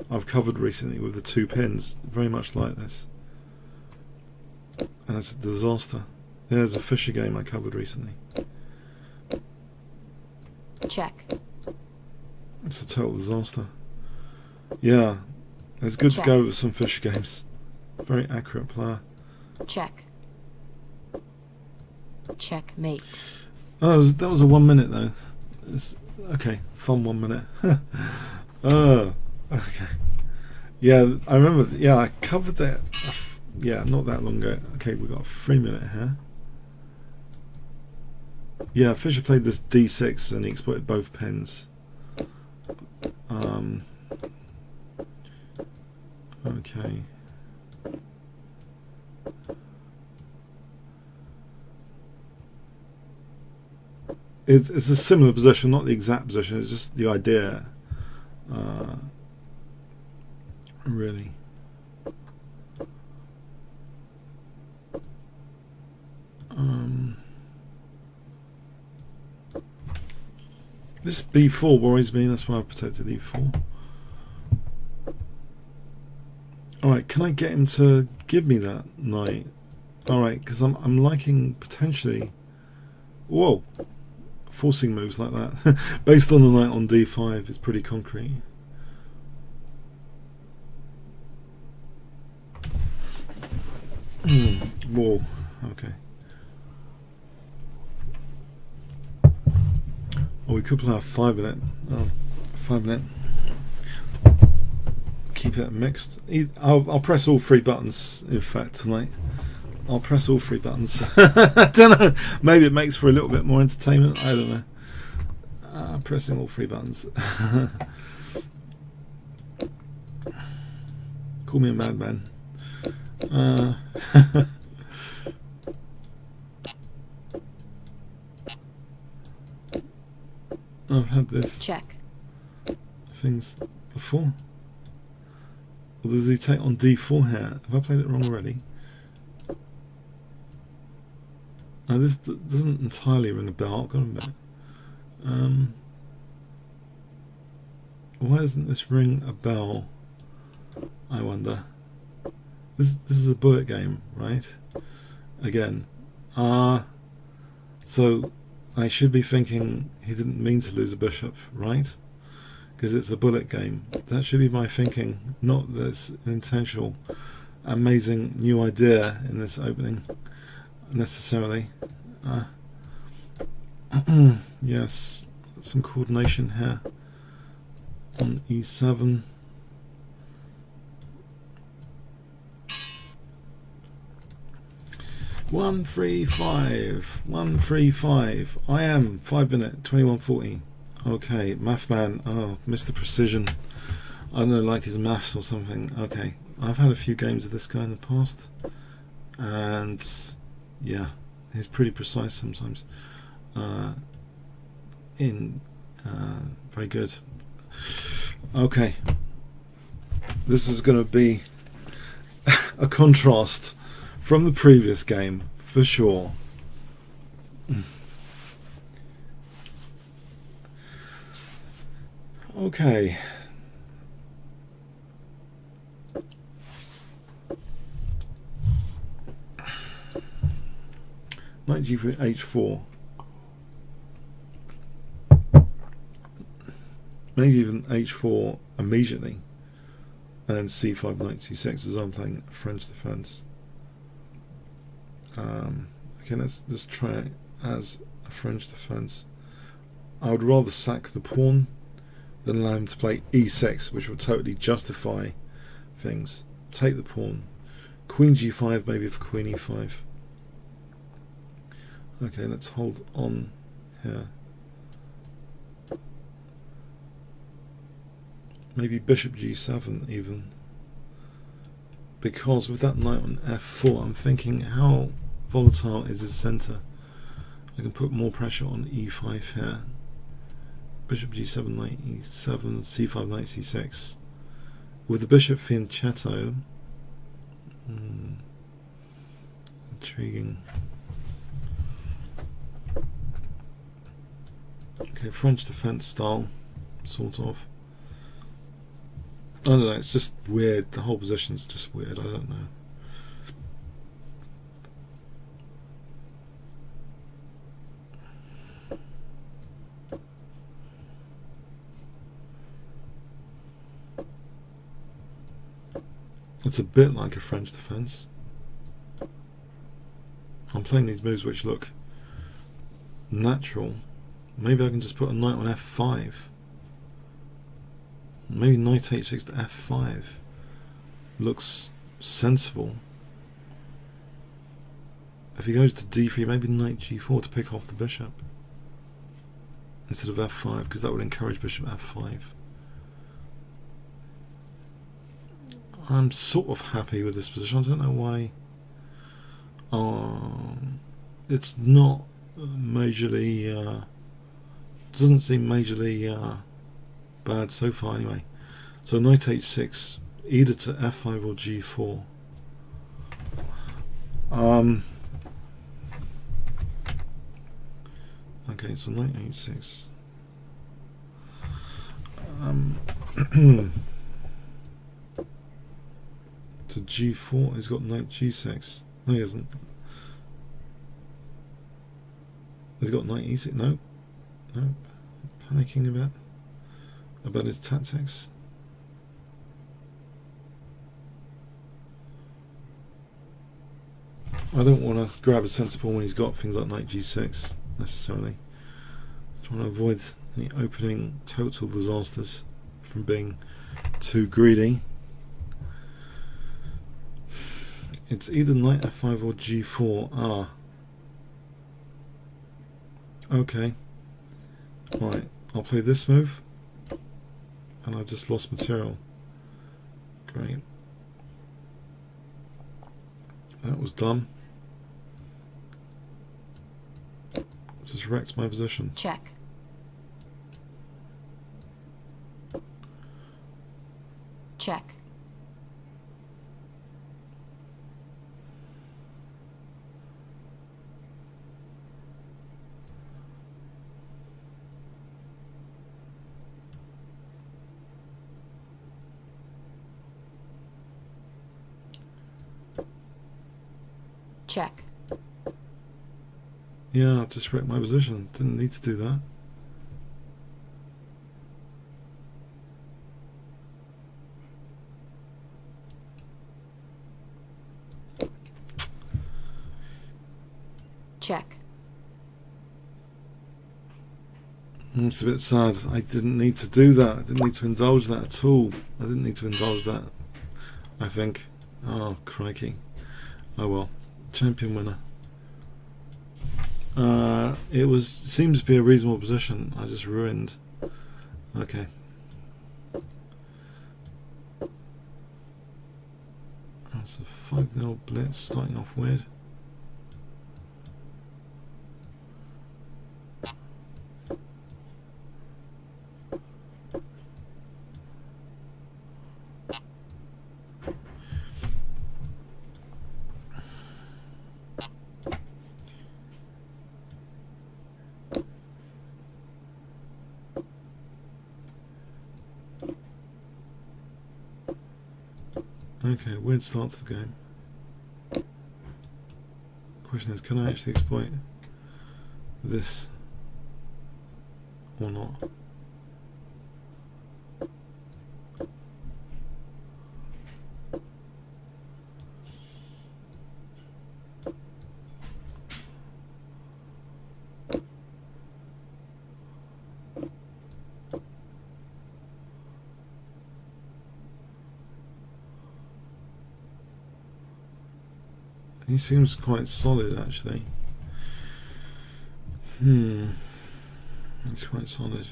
[SPEAKER 2] I've covered recently with the 2 pins, very much like this. And it's a disaster. There's a Fischer game I covered recently.
[SPEAKER 3] Check.
[SPEAKER 2] It's a total disaster. Yeah, it's good to go with some Fischer games. Very accurate player.
[SPEAKER 3] Check. Checkmate.
[SPEAKER 2] Oh, that was a 1 minute though. Okay, fun 1 minute. Okay. Yeah, I remember. Yeah, I covered that. Yeah, not that long ago. Okay, we got a 3-minute here. Yeah, Fischer played this D6 and he exploited both pins. Okay. It's a similar position, not the exact position. It's just the idea. Really. This B4 worries me. That's why I've protected E4. Alright, can I get him to give me that knight? Alright, because I'm liking potentially. Whoa! Forcing moves like that. Based on the knight on D5, it's pretty concrete. Whoa, okay. Oh, we could play a 5-minute. Oh, 5-minute. Keep it mixed. I'll press all 3 buttons, in fact, tonight. I'll press all 3 buttons. I don't know. Maybe it makes for a little bit more entertainment. I don't know. Pressing all 3 buttons. Call me a madman. I've had this
[SPEAKER 3] Check.
[SPEAKER 2] things before. Or does he take on D4 here? Have I played it wrong already? No, this doesn't entirely ring a bell. I've got a minute. Why doesn't this ring a bell? I wonder. This is a bullet game, right? Again. So I should be thinking he didn't mean to lose a bishop, right? Because it's a bullet game. That should be my thinking, not that it's an intentional, amazing new idea in this opening, necessarily. Yes, some coordination here on E7. One, 3, 5. 1, 3, 5. I am 5-minute 2140. Okay, math man. Oh, Mr. Precision. I don't know, like his maths or something. Okay, I've had a few games of this guy in the past, and yeah, he's pretty precise sometimes. Very good. Okay, this is going to be a contrast from the previous game for sure. Okay, Knight g3, h4. Maybe even h4 immediately, and c5, knight c6 as I'm playing French defense. Okay, let's try it as a French defense. I would rather sack the pawn than allow him to play e6, which will totally justify things. Take the pawn. Queen g5, maybe for queen e5. Okay, let's hold on here. Maybe bishop g7 even. Because with that knight on f4, I'm thinking how volatile is his centre. I can put more pressure on e5 here. Bishop g7, knight e7, c5, knight c6. With the bishop fianchetto, intriguing. Okay, French defense style, sort of. I don't know, it's just weird. The whole position's just weird, I don't know. It's a bit like a French defense. I'm playing these moves which look natural. Maybe I can just put a knight on f5. Maybe knight h6 to f5 looks sensible. If he goes to d3, maybe knight g4 to pick off the bishop instead of f5, because that would encourage bishop f5. I'm sort of happy with this position. I don't know why. It's not majorly. Doesn't seem majorly bad so far, anyway. So knight h6, either to f5 or g4. Okay, so knight h6. To g4, he's got knight g6. No, he hasn't. He's got knight e6. No, no. Panicking about his tactics. I don't want to grab a sensible when he's got things like knight g6 necessarily. Trying to avoid any opening total disasters from being too greedy. It's either knight f5 or g4. Ah. Okay. Alright, I'll play this move. And I've just lost material. Great. That was dumb. Just wrecked my position.
[SPEAKER 3] Check. Check. Check.
[SPEAKER 2] Yeah, I've just wrecked my position. Didn't need to do that.
[SPEAKER 3] Check.
[SPEAKER 2] It's a bit sad. I didn't need to do that. I didn't need to indulge that at all. I didn't need to indulge that, I think. Oh, crikey. Oh well. Champion winner. It seems to be a reasonable position. I just ruined. Okay. That's a 5-0 blitz starting off weird. Okay, weird start to the game. question is, can I actually exploit this or not? He seems quite solid, actually. He's quite solid.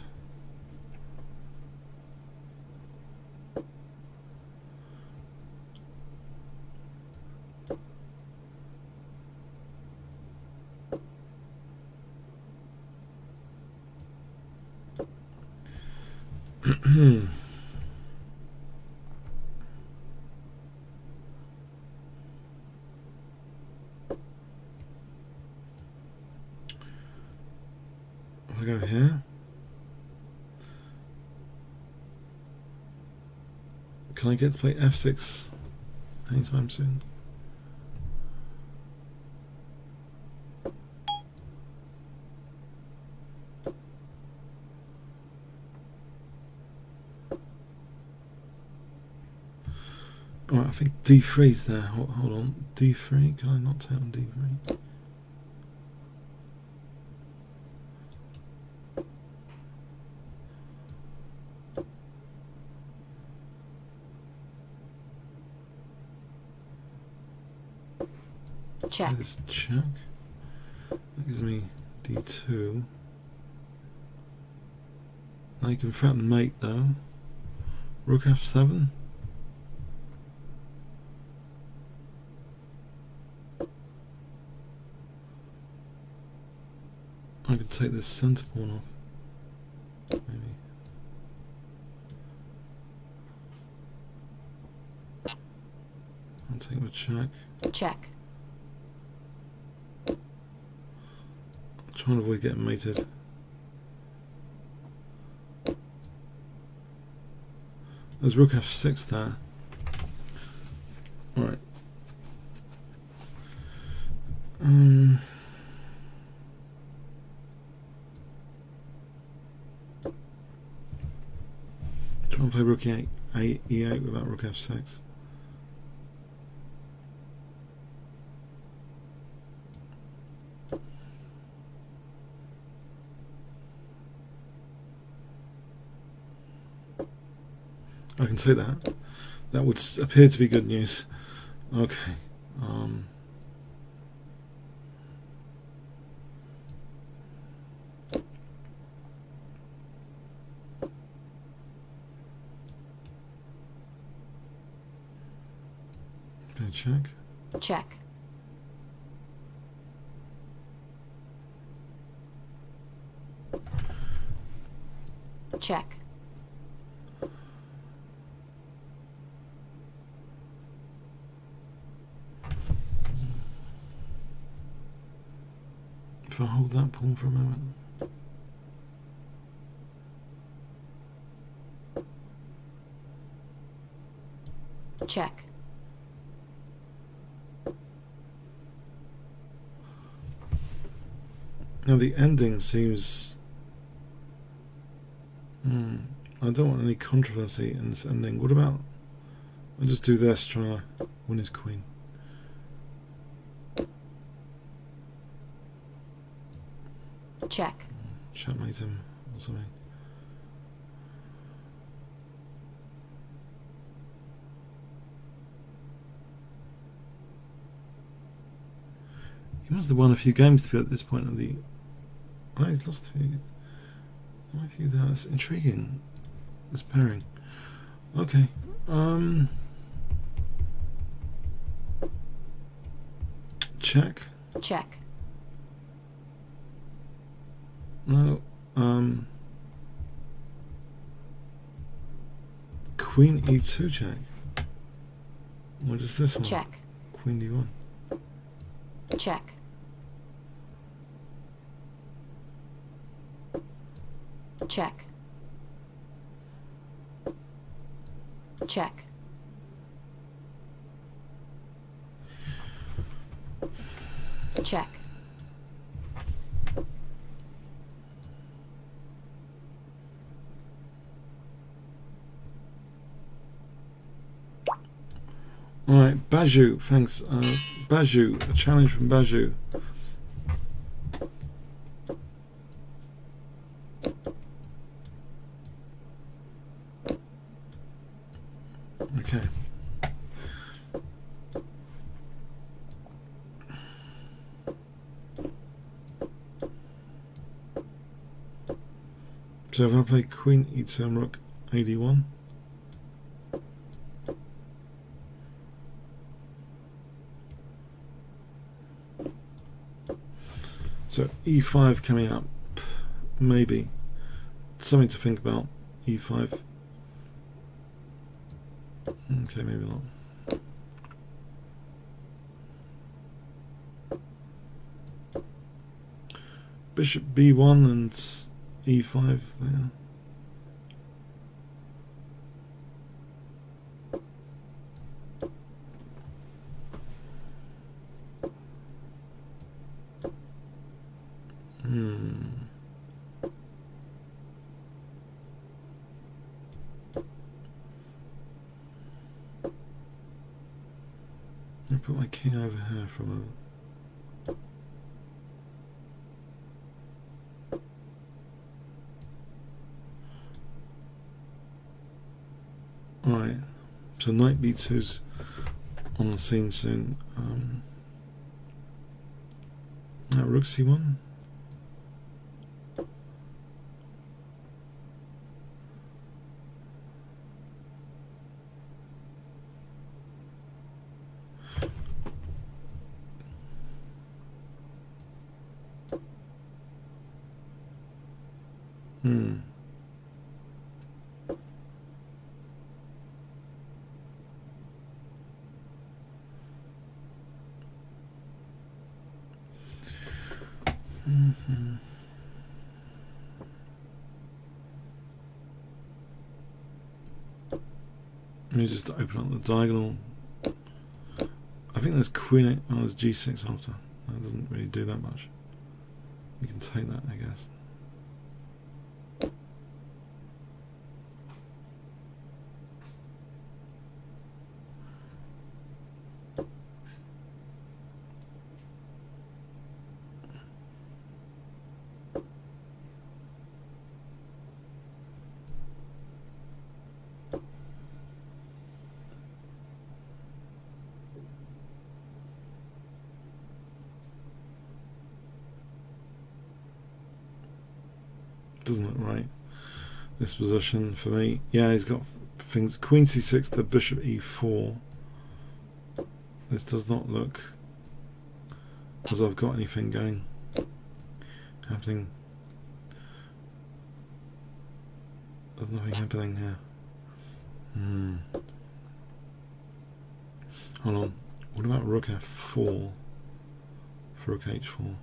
[SPEAKER 2] If I go here, can I get to play f6 anytime soon? Alright, I think d3's there. Hold on, d3. Can I not take on d3?
[SPEAKER 3] Check.
[SPEAKER 2] Let's check. That gives me d2. Now you can threaten mate though. Rook f7. I could take this centre pawn off. Maybe. I'll take the check.
[SPEAKER 3] Check.
[SPEAKER 2] Trying to avoid getting mated. There's rook f6 there. Alright. Try and play rook e8 without rook f6. I can say that. That would appear to be good news. Okay. Okay, check.
[SPEAKER 3] Check. Check.
[SPEAKER 2] If I hold that pawn for a moment.
[SPEAKER 3] Check.
[SPEAKER 2] Now the ending seems... I don't want any controversy in this ending. What about... I'll just do this, trying to win his queen.
[SPEAKER 3] Check.
[SPEAKER 2] Checkmate him or something. He must have won a few games to be at this point of the... Oh, he's lost a few. A few there. That's intriguing. This pairing. Okay. Check.
[SPEAKER 3] Check.
[SPEAKER 2] No. Queen e2 check. What is this one?
[SPEAKER 3] Check.
[SPEAKER 2] Queen d1.
[SPEAKER 3] Check. Check. Check. Check.
[SPEAKER 2] Alright, Baju, thanks. Baju, a challenge from Baju. Okay. So if I play Queen E2 Rook AD1. So E5 coming up, maybe. Something to think about, E5. Okay, maybe not. Bishop B1 and E5 there. I'll put my king over here for a moment. Alright, so knight b2's on the scene soon. Now rook c1. Let me just open up the diagonal. I think there's queen 8, oh there's g6 after. That doesn't really do that much. We can take that, I guess. Doesn't look right, this position for me. Yeah, he's got things. Queen c6 to bishop e4. This does not look as I've got anything going happening. There's nothing happening here. Hold on. What about rook f4 for rook h4?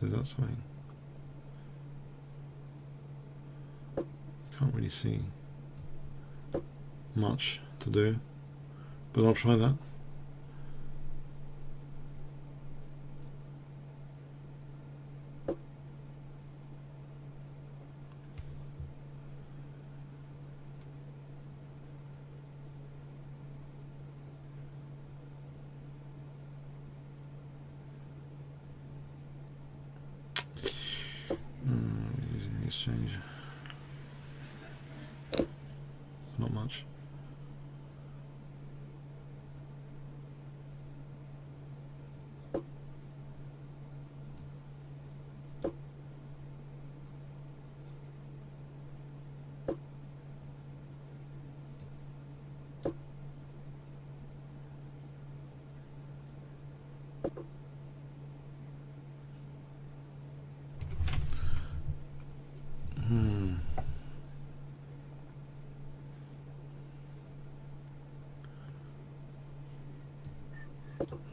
[SPEAKER 2] Is that something? Can't really see much to do, but I'll try that. Using the exchange. Not much.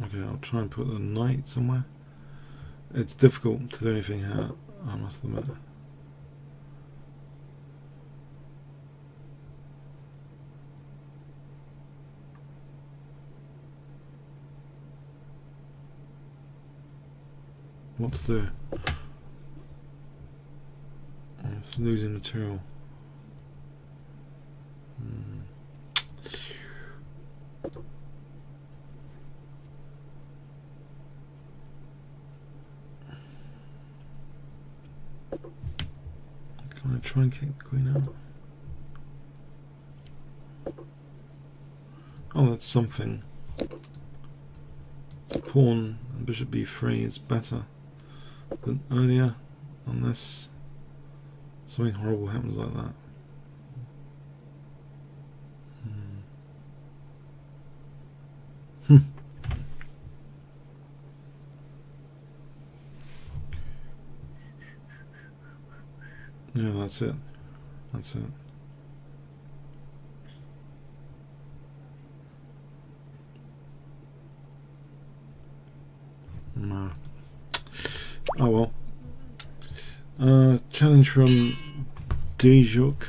[SPEAKER 2] Okay, I'll try and put the knight somewhere. It's difficult to do anything here, I must admit. what to do. It's losing material. Can I try and kick the queen out? Oh, that's something. It's a pawn and bishop b3 is better than earlier, unless something horrible happens like that. Yeah, that's it. That's it. No. Oh well. Challenge from Dejuk.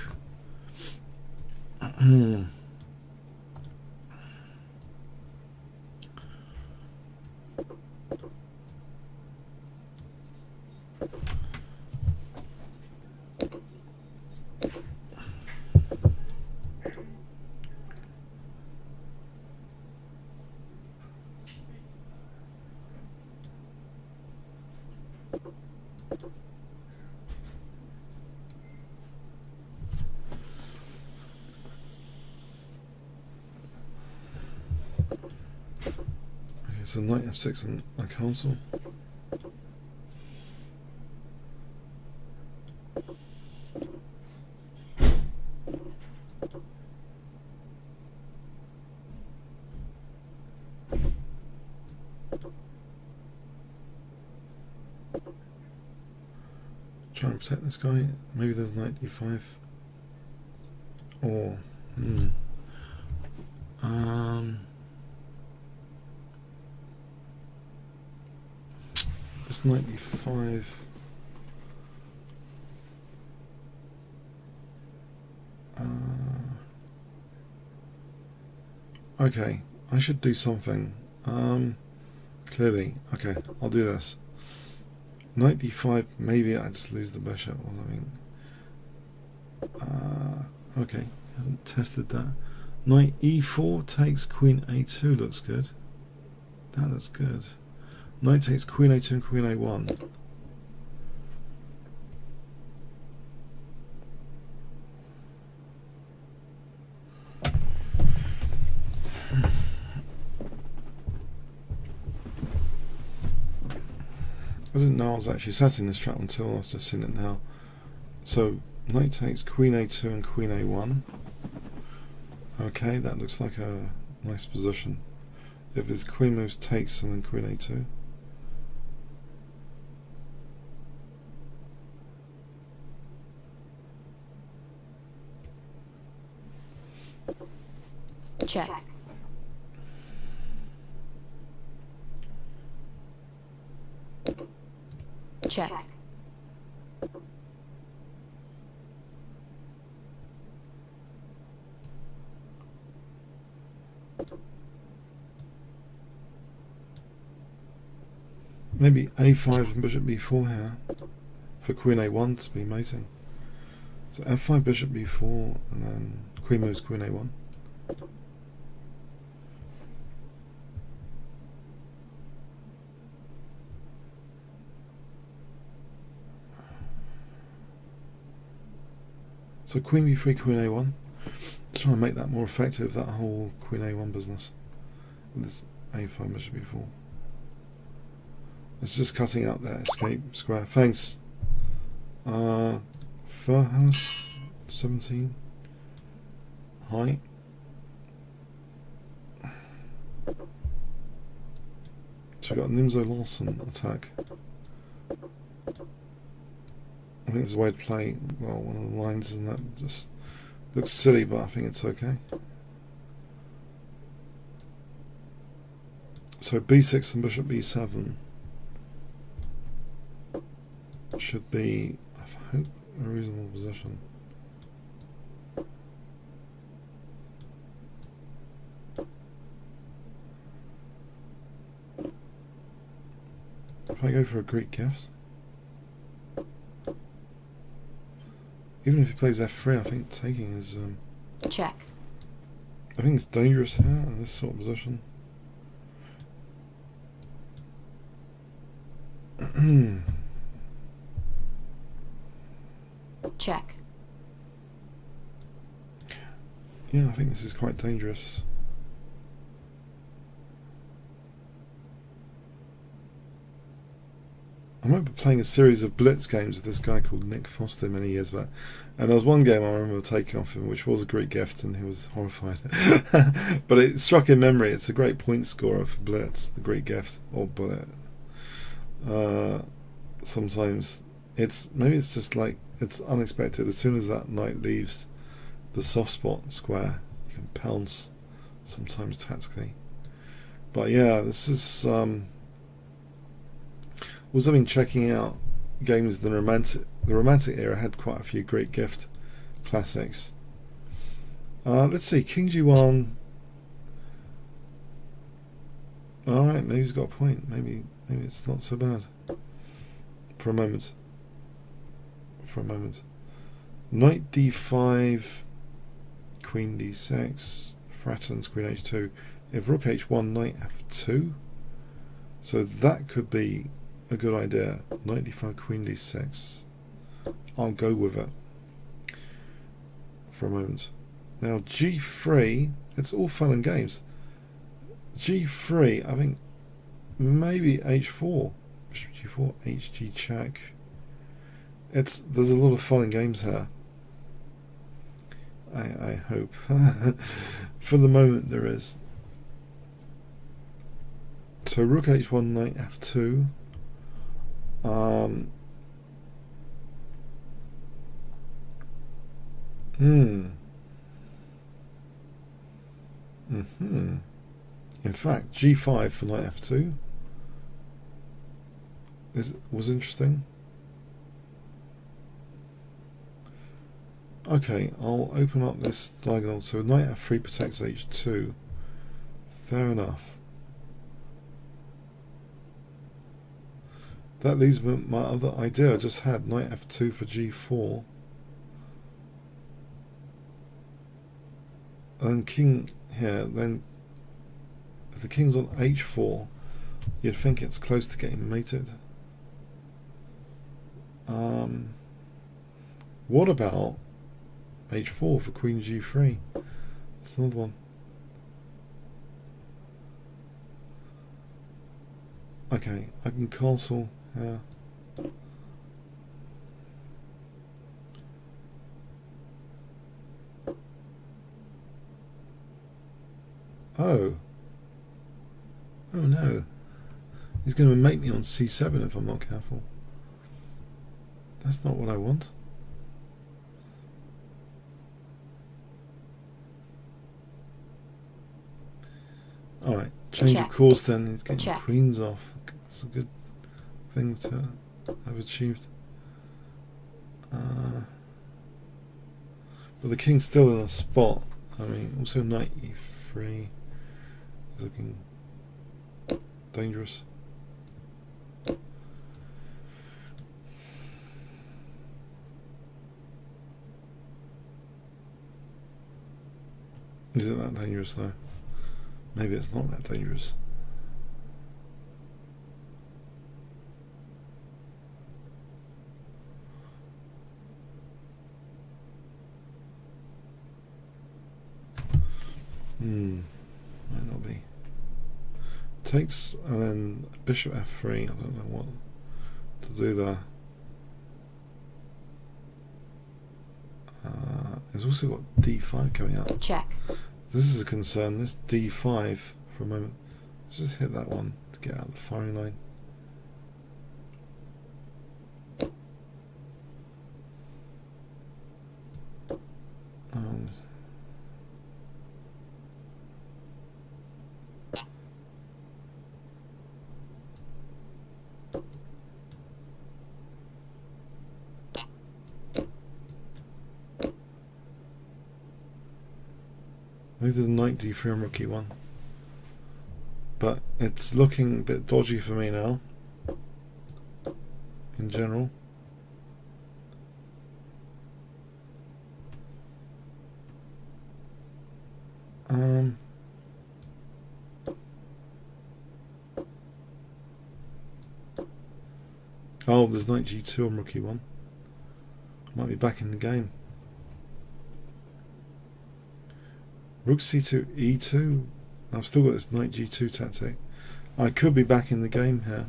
[SPEAKER 2] So knight f6 and a castle. Try and protect this guy. Maybe there's knight d5. Or this knight d5. Okay, I should do something. Clearly, okay, I'll do this. Knight d5. Maybe I just lose the bishop or something. Okay, hasn't tested that. Knight e4 takes queen a2. Looks good. That looks good. Knight takes queen a2 and queen a1. I didn't know I was actually setting this trap until I've just seen it now. So knight takes queen a2 and queen a1. Okay, that looks like a nice position. If his queen moves takes and then queen a2.
[SPEAKER 3] Check. Check.
[SPEAKER 2] Maybe a5 and bishop b4 here for queen a1 to be mating. So f5 bishop b4 and then queen moves queen a1. So queen b3, queen a1. Let's try and make that more effective, that whole queen a1 business. With this a5 bishop b4. It's just cutting out that escape square. Thanks. Furhouse 17. Hi. So we've got a Nimzo Lawson attack. I think there's a way to play, well, one of the lines, and that just looks silly, but I think it's okay. So b6 and bishop b7 should be, I hope, a reasonable position. If I go for a Greek gift, even if he plays f3, I think taking is.
[SPEAKER 3] Check.
[SPEAKER 2] I think it's dangerous here in this sort of position.
[SPEAKER 3] Check.
[SPEAKER 2] Yeah, I think this is quite dangerous. I remember playing a series of blitz games with this guy called Nick Foster many years back, and there was one game I remember taking off him, which was a Greek gift, and he was horrified. But it struck in memory. It's a great point scorer for blitz, the Greek gift, or bullet. Sometimes maybe it's just like it's unexpected. As soon as that knight leaves the soft spot square, you can pounce. Sometimes tactically, but yeah, this is. Also been checking out games in the romantic era. Had quite a few Greek gift classics. Let's see, King G1. All right, maybe he's got a point. Maybe it's not so bad. For a moment. Knight D5, Queen D6, threatens Queen H2. If Rook H1, Knight F2. So that could be a good idea. Knight D5, Queen D6. I'll go with it for a moment. Now G3, it's all fun and games. G3, I think maybe H4. G4, HG check. There's a lot of fun and games here. I hope. For the moment there is. So Rook H1, Knight F2. In fact, G5 for Knight F2 was interesting. Okay, I'll open up this diagonal. So Knight F3 protects H2. Fair enough. That leaves me my other idea I just had. Knight F2 for G4. And king here, then if the king's on H4, you'd think it's close to getting mated. What about H4 for Queen G3? That's another one. Okay, I can castle here. Oh no. He's going to make me on C7 if I'm not careful. That's not what I want. Alright, change of course then. He's getting queens off. That's a good thing to have achieved. But the king's still in a spot. I mean, also Knight E3 is looking dangerous. Is it that dangerous though? Maybe it's not that dangerous. Might not be. Takes and then bishop f3. I don't know what to do there. There's also got d5 coming up.
[SPEAKER 3] Check.
[SPEAKER 2] This is a concern. This d5 for a moment. Let's just hit that one to get out the firing line. Maybe there's knight d3 on rook e1, but it's looking a bit dodgy for me now. in general. Oh, there's knight g2 on rook e1. Might be back in the game. Rook c2, e2. I've still got this knight g2 tactic. I could be back in the game here.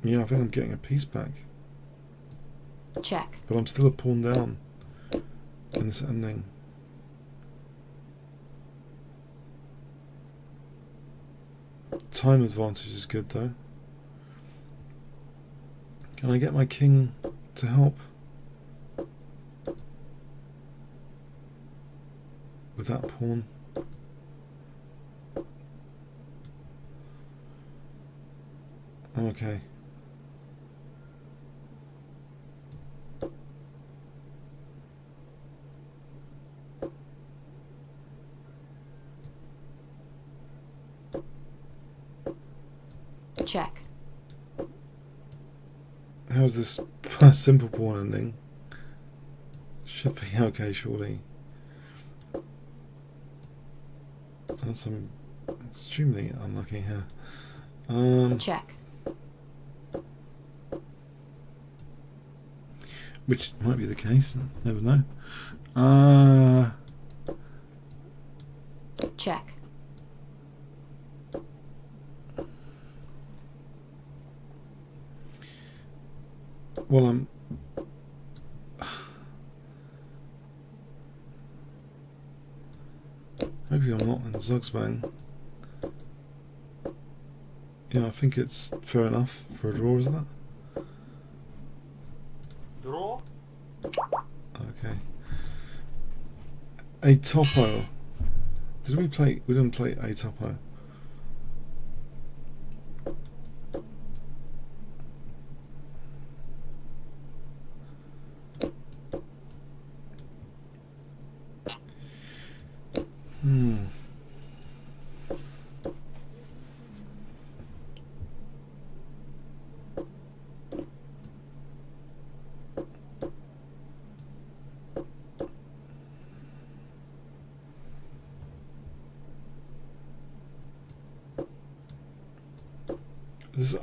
[SPEAKER 2] Yeah, I think I'm getting a piece back.
[SPEAKER 3] Check.
[SPEAKER 2] But I'm still a pawn down in this ending. Time advantage is good though. Can I get my king to help with that pawn? Okay.
[SPEAKER 3] Check.
[SPEAKER 2] How's this simple pawn ending? Should be okay, surely. That's extremely unlucky here.
[SPEAKER 3] Check.
[SPEAKER 2] Which might be the case. Never know.
[SPEAKER 3] Check.
[SPEAKER 2] Well, maybe I'm not in Zugsbang. Yeah, I think it's fair enough for a draw, isn't it?
[SPEAKER 4] Draw.
[SPEAKER 2] Okay. A topo. Did we play? We didn't play a topo.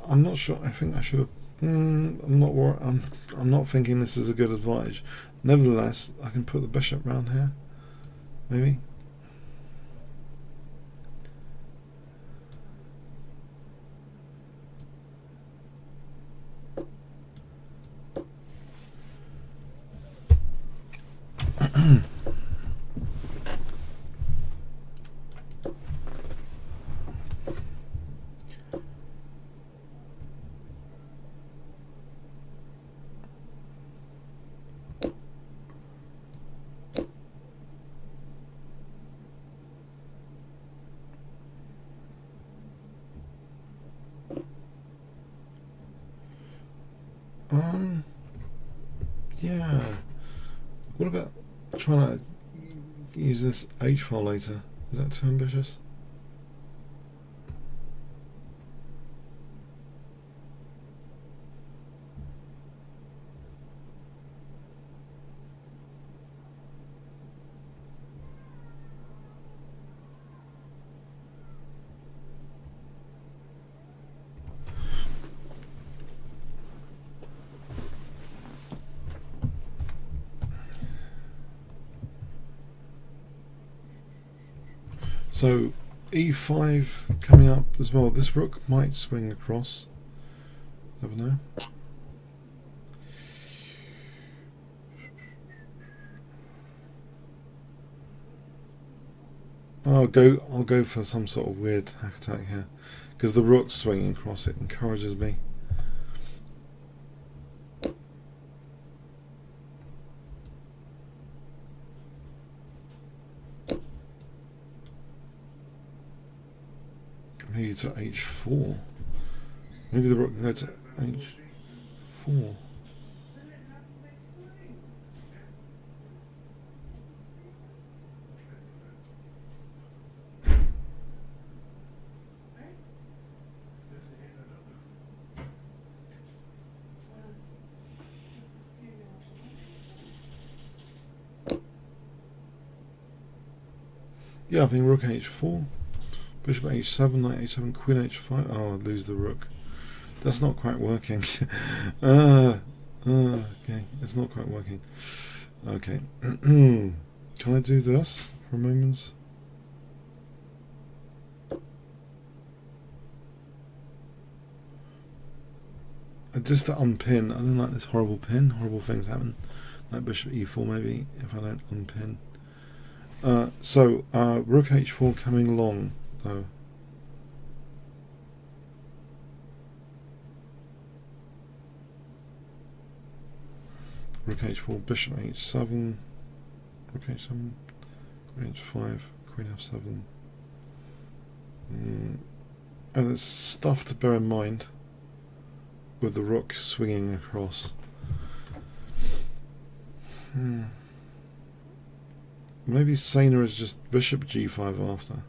[SPEAKER 2] I'm not sure. I think I should have. I'm not. I'm not thinking this is a good advantage. Nevertheless, I can put the bishop round here. Maybe. Yeah. What about trying to use this H file later? Is that too ambitious? So e5 coming up as well. This rook might swing across. Never know. I'll go for some sort of weird hack attack here, because the rook's swinging across. It encourages me. Maybe to h4. Maybe the rook can go to h4. Yeah, I think rook h4, bishop h7, knight h7, queen h5. Oh, I lose the rook. That's not quite working. Okay, it's not quite working. Okay. Can I do this for a moment? Just to unpin. I don't like this horrible pin. Horrible things happen. Like bishop e4 maybe, if I don't unpin. So rook h4 coming long, though. Rook h4, bishop h7, rook h7, queen h5, queen f7. And there's stuff to bear in mind with the rook swinging across. Maybe saner is just bishop g5 after.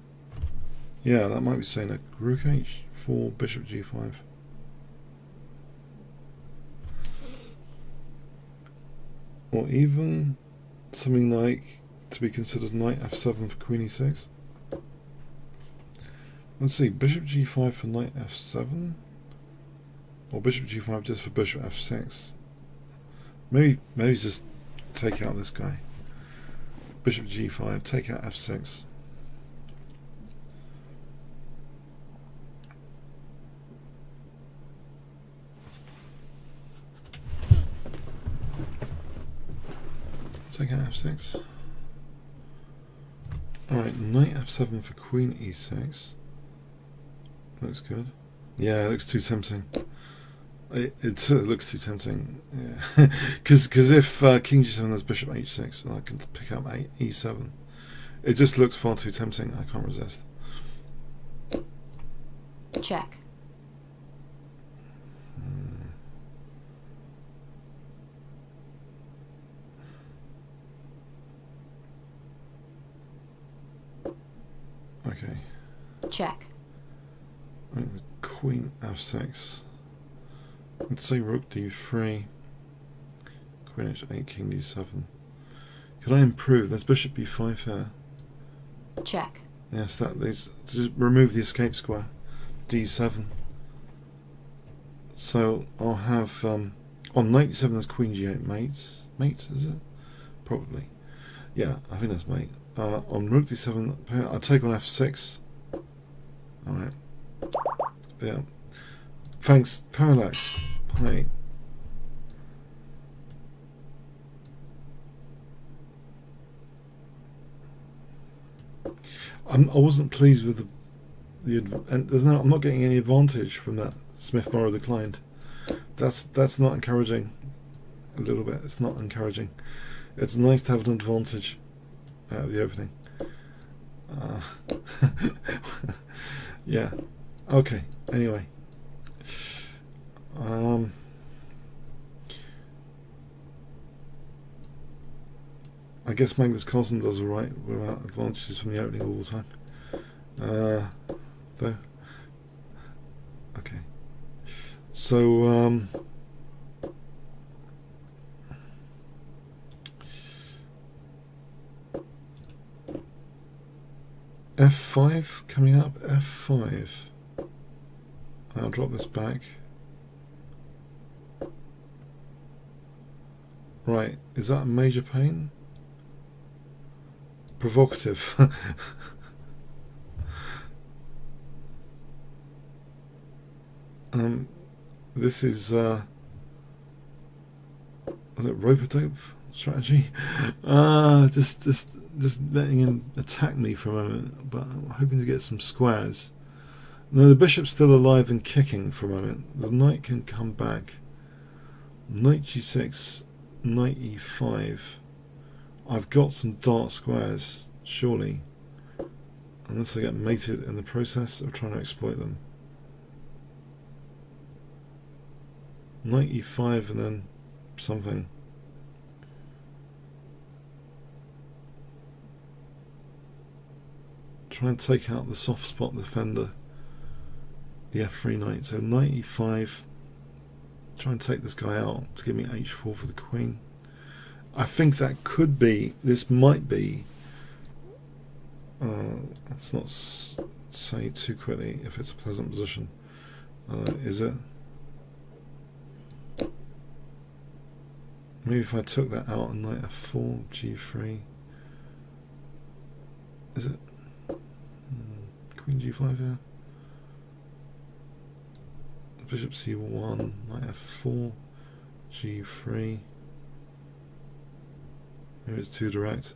[SPEAKER 2] Yeah, that might be saner. Rook h4, bishop g5. Or even something like to be considered knight f7 for queen e6. Let's see, bishop g5 for knight f7, or bishop g5 just for bishop f6. Maybe just take out this guy. Bishop g5, take out f6. Take out f6. Alright, knight f7 for queen e6. Looks good. Yeah, it looks too tempting. It looks too tempting. Yeah, because if king g7 has bishop h6, and I can pick up e7, it just looks far too tempting. I can't resist.
[SPEAKER 3] Check.
[SPEAKER 2] Okay.
[SPEAKER 3] Check.
[SPEAKER 2] Right, queen f6. Let's say rook d3, queen h8, king d7. Could I improve? There's bishop b5 here.
[SPEAKER 3] Check.
[SPEAKER 2] Yes, that is. Just remove the escape square. d7. So I'll have on knight e7 there's queen g8 mates. Mates, is it? Probably. Yeah, I think that's mate. On rook d7, I'll take on f6. Alright. Yeah. Thanks, Parallax. Hi. I wasn't pleased with and I'm not getting any advantage from that Smith Morrow declined. That's not encouraging. A little bit. It's not encouraging. It's nice to have an advantage out of the opening. Yeah. Okay. Anyway. I guess Magnus Carlsen does alright without advantages from the opening all the time. Though. Okay. So f5 coming up. f5. I'll drop this back. Right, is that a major pain? Provocative. This is it rope-a-dope strategy? Just letting him attack me for a moment, but I'm hoping to get some squares. No, the bishop's still alive and kicking for a moment. The knight can come back. Knight g6, knight e5. I've got some dark squares, surely. Unless I get mated in the process of trying to exploit them. Knight e5 and then something. Try and take out the soft spot defender. The f3 knight. So knight e5. Try and take this guy out to give me h4 for the queen. I think that could be, this might be Let's not say too quickly if it's a pleasant position. Is it? Maybe if I took that out on knight f4, g3. Is it? Queen g5 here. Bishop c1, knight f4, g3. Maybe it's too direct.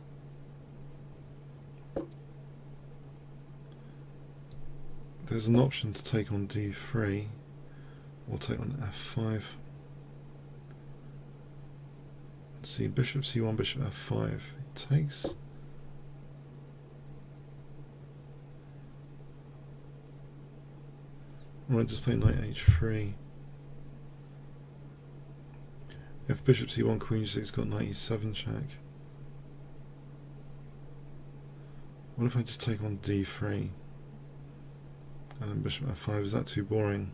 [SPEAKER 2] There's an option to take on d3 or take on f5. Let's see, bishop c1, bishop f5. He takes. I might just play knight h3. If bishop c1, queen g6, got knight e7 check. What if I just take on d3? And then bishop f5, is that too boring?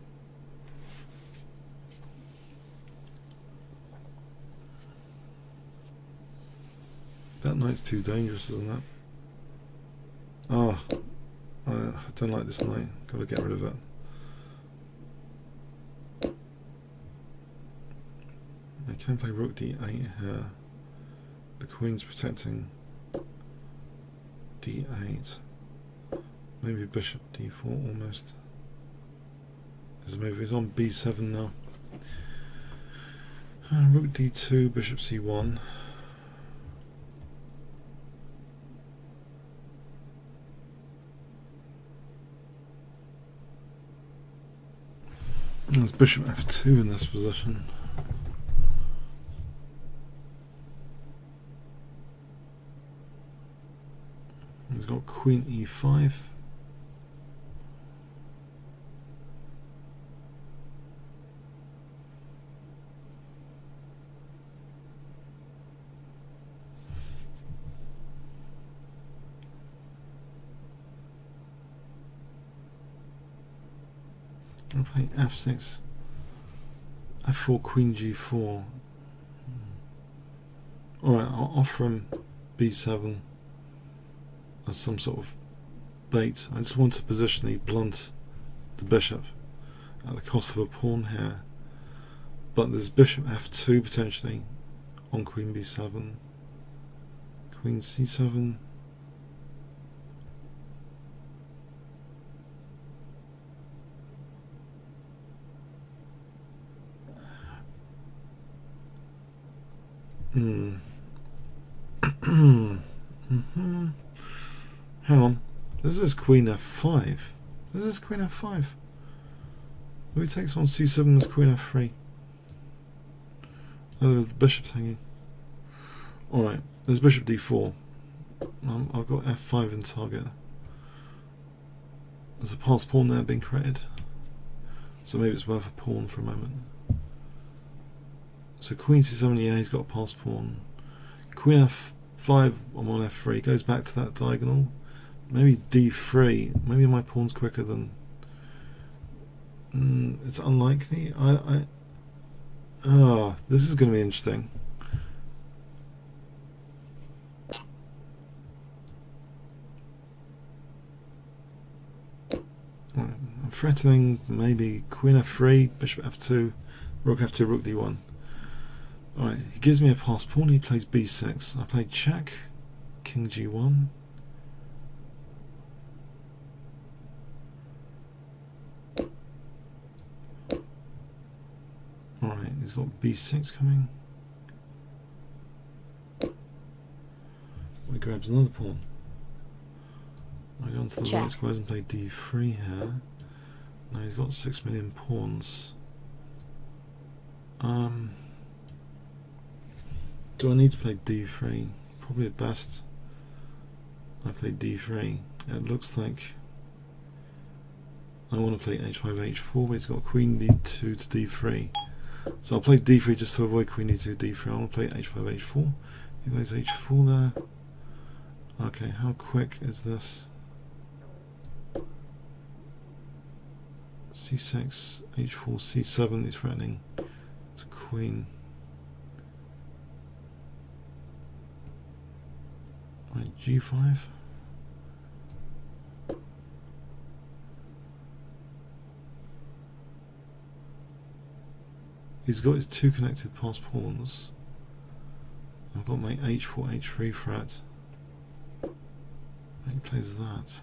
[SPEAKER 2] That knight's too dangerous, isn't it? Oh, I don't like this knight, gotta get rid of it. I can play rook d8 here. The queen's protecting d8. Maybe bishop d4 almost. His move is on b7 now. Rook d2, bishop c1. There's bishop f2 in this position. He's got queen e5. I'll play f6, f4, queen g4. Alright, I'll offer him b7 as some sort of bait. I just want to positionally blunt the bishop at the cost of a pawn here. But there's bishop f2 potentially on queen b7, queen c7. Hang on. This is queen f5. This is queen f5. Maybe takes on c7 as queen f3. Oh, the bishop's hanging. Alright, there's bishop d4. I've got f5 in target. There's a passed pawn there being created. So maybe it's worth a pawn for a moment. So queen c7, yeah, he's got a passed pawn. Queen f5, I'm on f3, goes back to that diagonal. Maybe d3, maybe my pawn's quicker than... it's unlikely. This is going to be interesting. I'm threatening maybe queen f3, bishop f2, rook f2, rook d1. Alright, he gives me a passed pawn, he plays b6. I play check, king g1. Alright, he's got b6 coming. He grabs another pawn. I go onto the right squares and play d3 here. Now he's got 6 million pawns. Do I need to play d3? Probably at best I play d3. It looks like I want to play h5, h4, but he's got queen d2 to d3. So I'll play d3 just to avoid queen d2, d3. I want to play h5, h4. He plays h4 there. Okay, how quick is this? c6, h4, c7, he's threatening to queen. Right, g5. He's got his 2 connected passed pawns. I've got my h4, h3 threat. He plays that.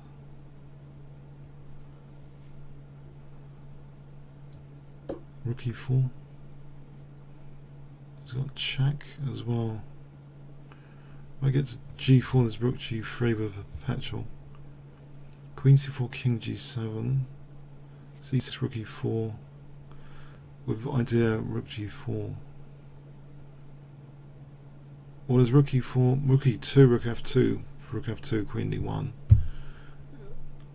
[SPEAKER 2] Rook e4. He's got check as well. If I get to g4, there's rook g3 with a perpetual. Queen c4, king g7. c6, rook e4. With idea rook g4. Or there's rook e4, rook e2, rook f2, rook f2, queen d1.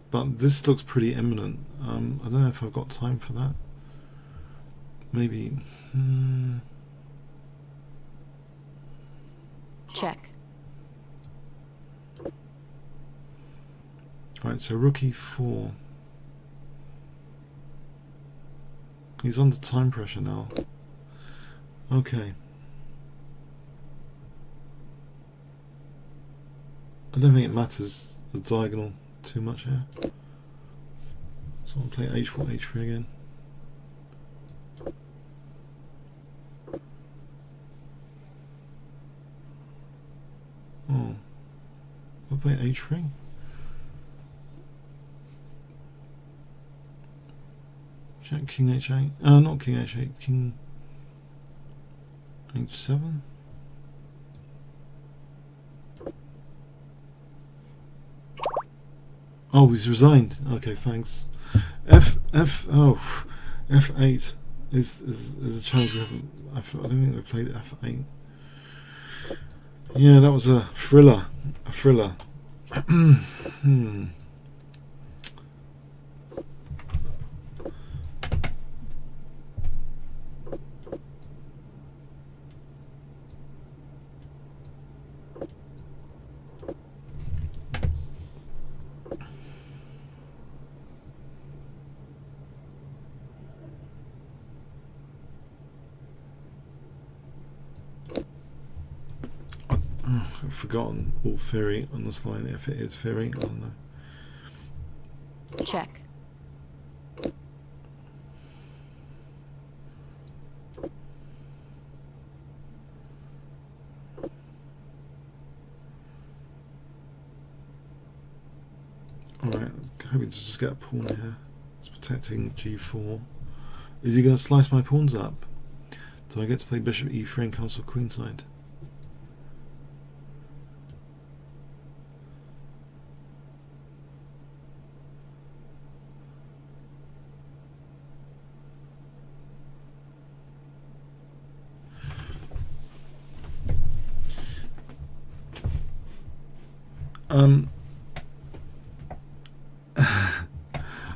[SPEAKER 2] But this looks pretty imminent. I don't know if I've got time for that. Maybe.
[SPEAKER 3] Check.
[SPEAKER 2] Right, so rook e4. He's under time pressure now. Okay. I don't think it matters the diagonal too much here. So I'll play h4, h3 again. Oh. I'll play h3. Check king h8. Not king h8, king h7. Oh, he's resigned. Okay, thanks. F8 is a challenge we haven't. I don't think we played F8. Yeah, that was a thriller. A thriller. I've forgotten all theory on this line. If it is theory, I don't know.
[SPEAKER 3] Check.
[SPEAKER 2] Alright, hoping to just get a pawn here. It's protecting g4. Is he going to slice my pawns up? Do I get to play bishop e3 and castle queenside?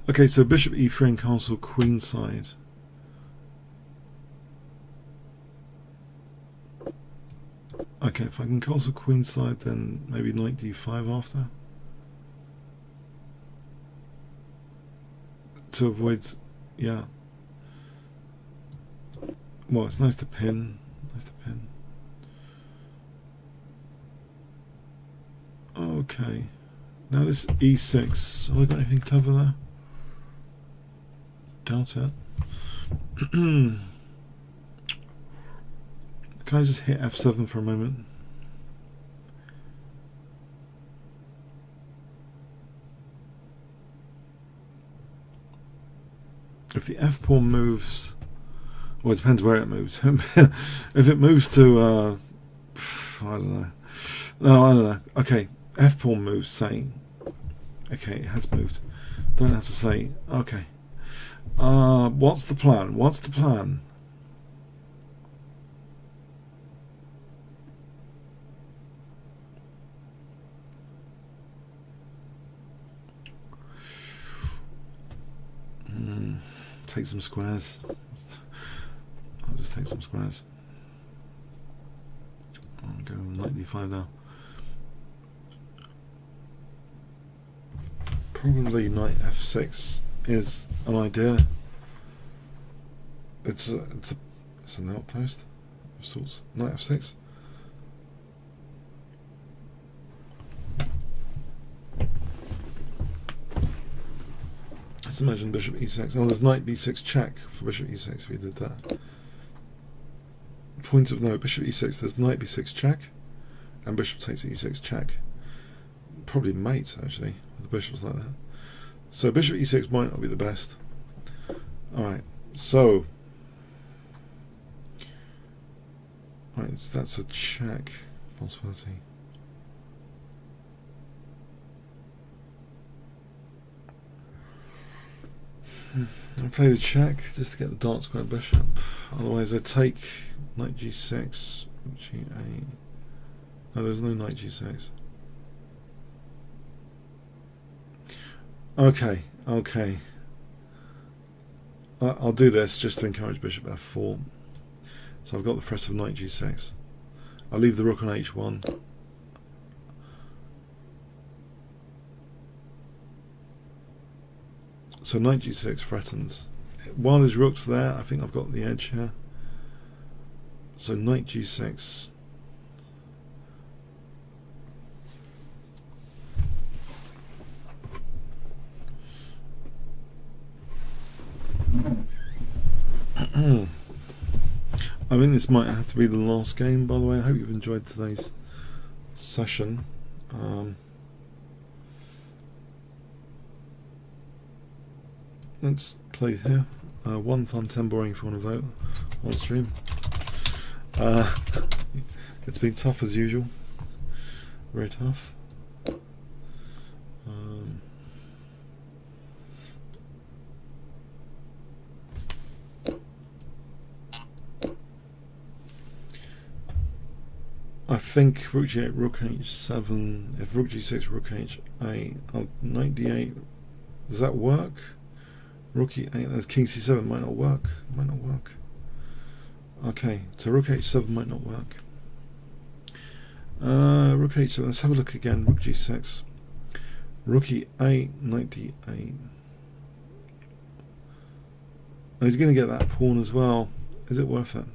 [SPEAKER 2] Okay, so bishop e3 and castle queenside. Okay, if I can castle queenside, then maybe knight d5 after. To avoid, yeah. Well, it's nice to pin. Nice to pin. Okay. Now this e6. Have I got anything clever there? Doubt it. Can I just hit f7 for a moment? If the f pawn moves, well, it depends where it moves. If it moves to, I don't know. No, I don't know. Okay, f pawn moves, say. Okay, it has moved. Don't have to say. Okay. What's the plan? What's the plan? Take some squares. I'll just take some squares. I'll go knight d5 now. Probably knight f6 is an idea. It's an outpost of sorts. Knight f6. Let's imagine bishop e6. Oh, there's knight b6 check for bishop e6 if we did that.
[SPEAKER 1] point of note, bishop e6, there's knight b6 check, and bishop takes e6 check. Probably mates, actually, with the bishops like that. So bishop e6 might not be the best. Alright, so... Right, so that's a check possibility. I'll play the check just to get the dark square bishop. Otherwise, I take knight g6, g8. No, there's no knight g6. Okay, okay. I'll do this just to encourage bishop f4. So I've got the threat of knight g6. I'll leave the rook on h1. So knight g6 threatens. While there's rooks there, I think I've got the edge here. So knight g6. I think this might have to be the last game, by the way. I hope you've enjoyed today's session. Let's play here. 1 fun, 10 boring if you want to vote on stream. It's been tough as usual. Very tough. I think rook g8, rook h7. If rook g6, rook h8, knight d8. Does that work? Rook e8. There's king c7. Might not work. Might not work. Okay, so rook h7 might not work. Rook h7. Let's have a look again. Rook g6. Rook e8. Knight d8. Oh, he's going to get that pawn as well. Is it worth it?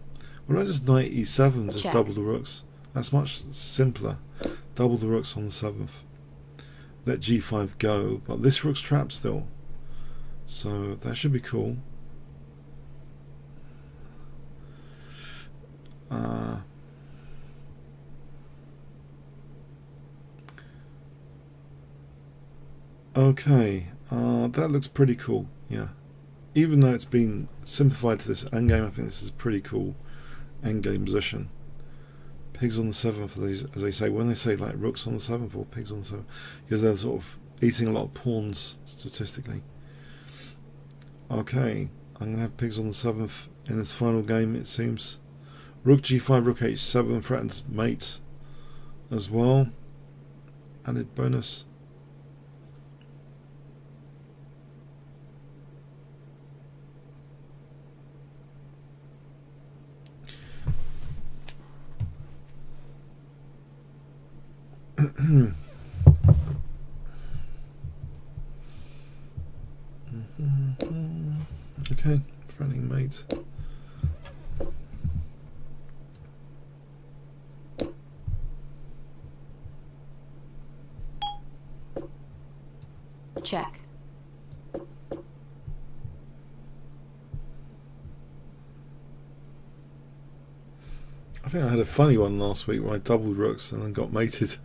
[SPEAKER 1] Why don't I just knight e7? Just double the rooks. That's much simpler. Double the rooks on the 7th. Let g5 go, but this rook's trapped still. So that should be cool. Okay, that looks pretty cool, yeah. Even though it's been simplified to this endgame, I think this is a pretty cool endgame position. Pigs on the 7th, as they say. When they say like rooks on the 7th or pigs on the 7th, because they're sort of eating a lot of pawns statistically. Okay, I'm going to have pigs on the 7th in this final game, it seems. Rook g5, rook h7 threatens mate as well. Added bonus. Okay, threatening mate.
[SPEAKER 3] Check.
[SPEAKER 1] I think I had a funny one last week where I doubled rooks and then got mated.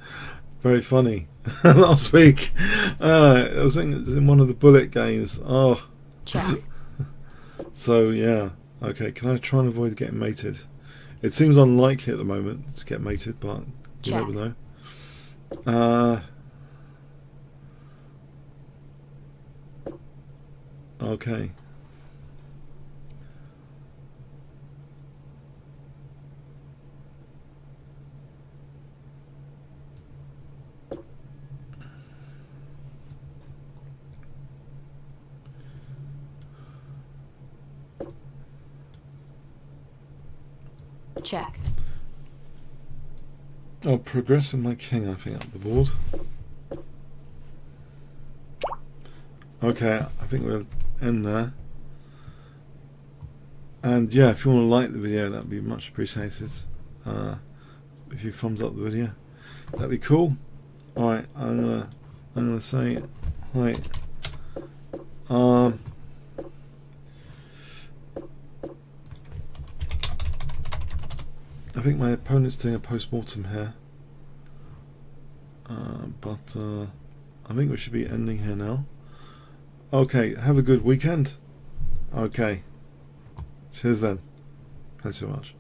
[SPEAKER 1] Very funny. Last week. I was in one of the bullet games. Oh.
[SPEAKER 3] Check.
[SPEAKER 1] So, yeah. Okay, can I try and avoid getting mated? It seems unlikely at the moment to get mated, but you
[SPEAKER 3] Check.
[SPEAKER 1] never know. Okay.
[SPEAKER 3] Check.
[SPEAKER 1] I'll progress my king, I think, up the board. Okay, I think we'll end there. And yeah, if you want to like the video, that'd be much appreciated. If you thumbs up the video, that'd be cool. Alright, I'm gonna say hi.
[SPEAKER 2] think my opponent's doing a post-mortem here. But I think we should be ending here now. Okay, have a good weekend. Okay. Cheers then. Thanks so much.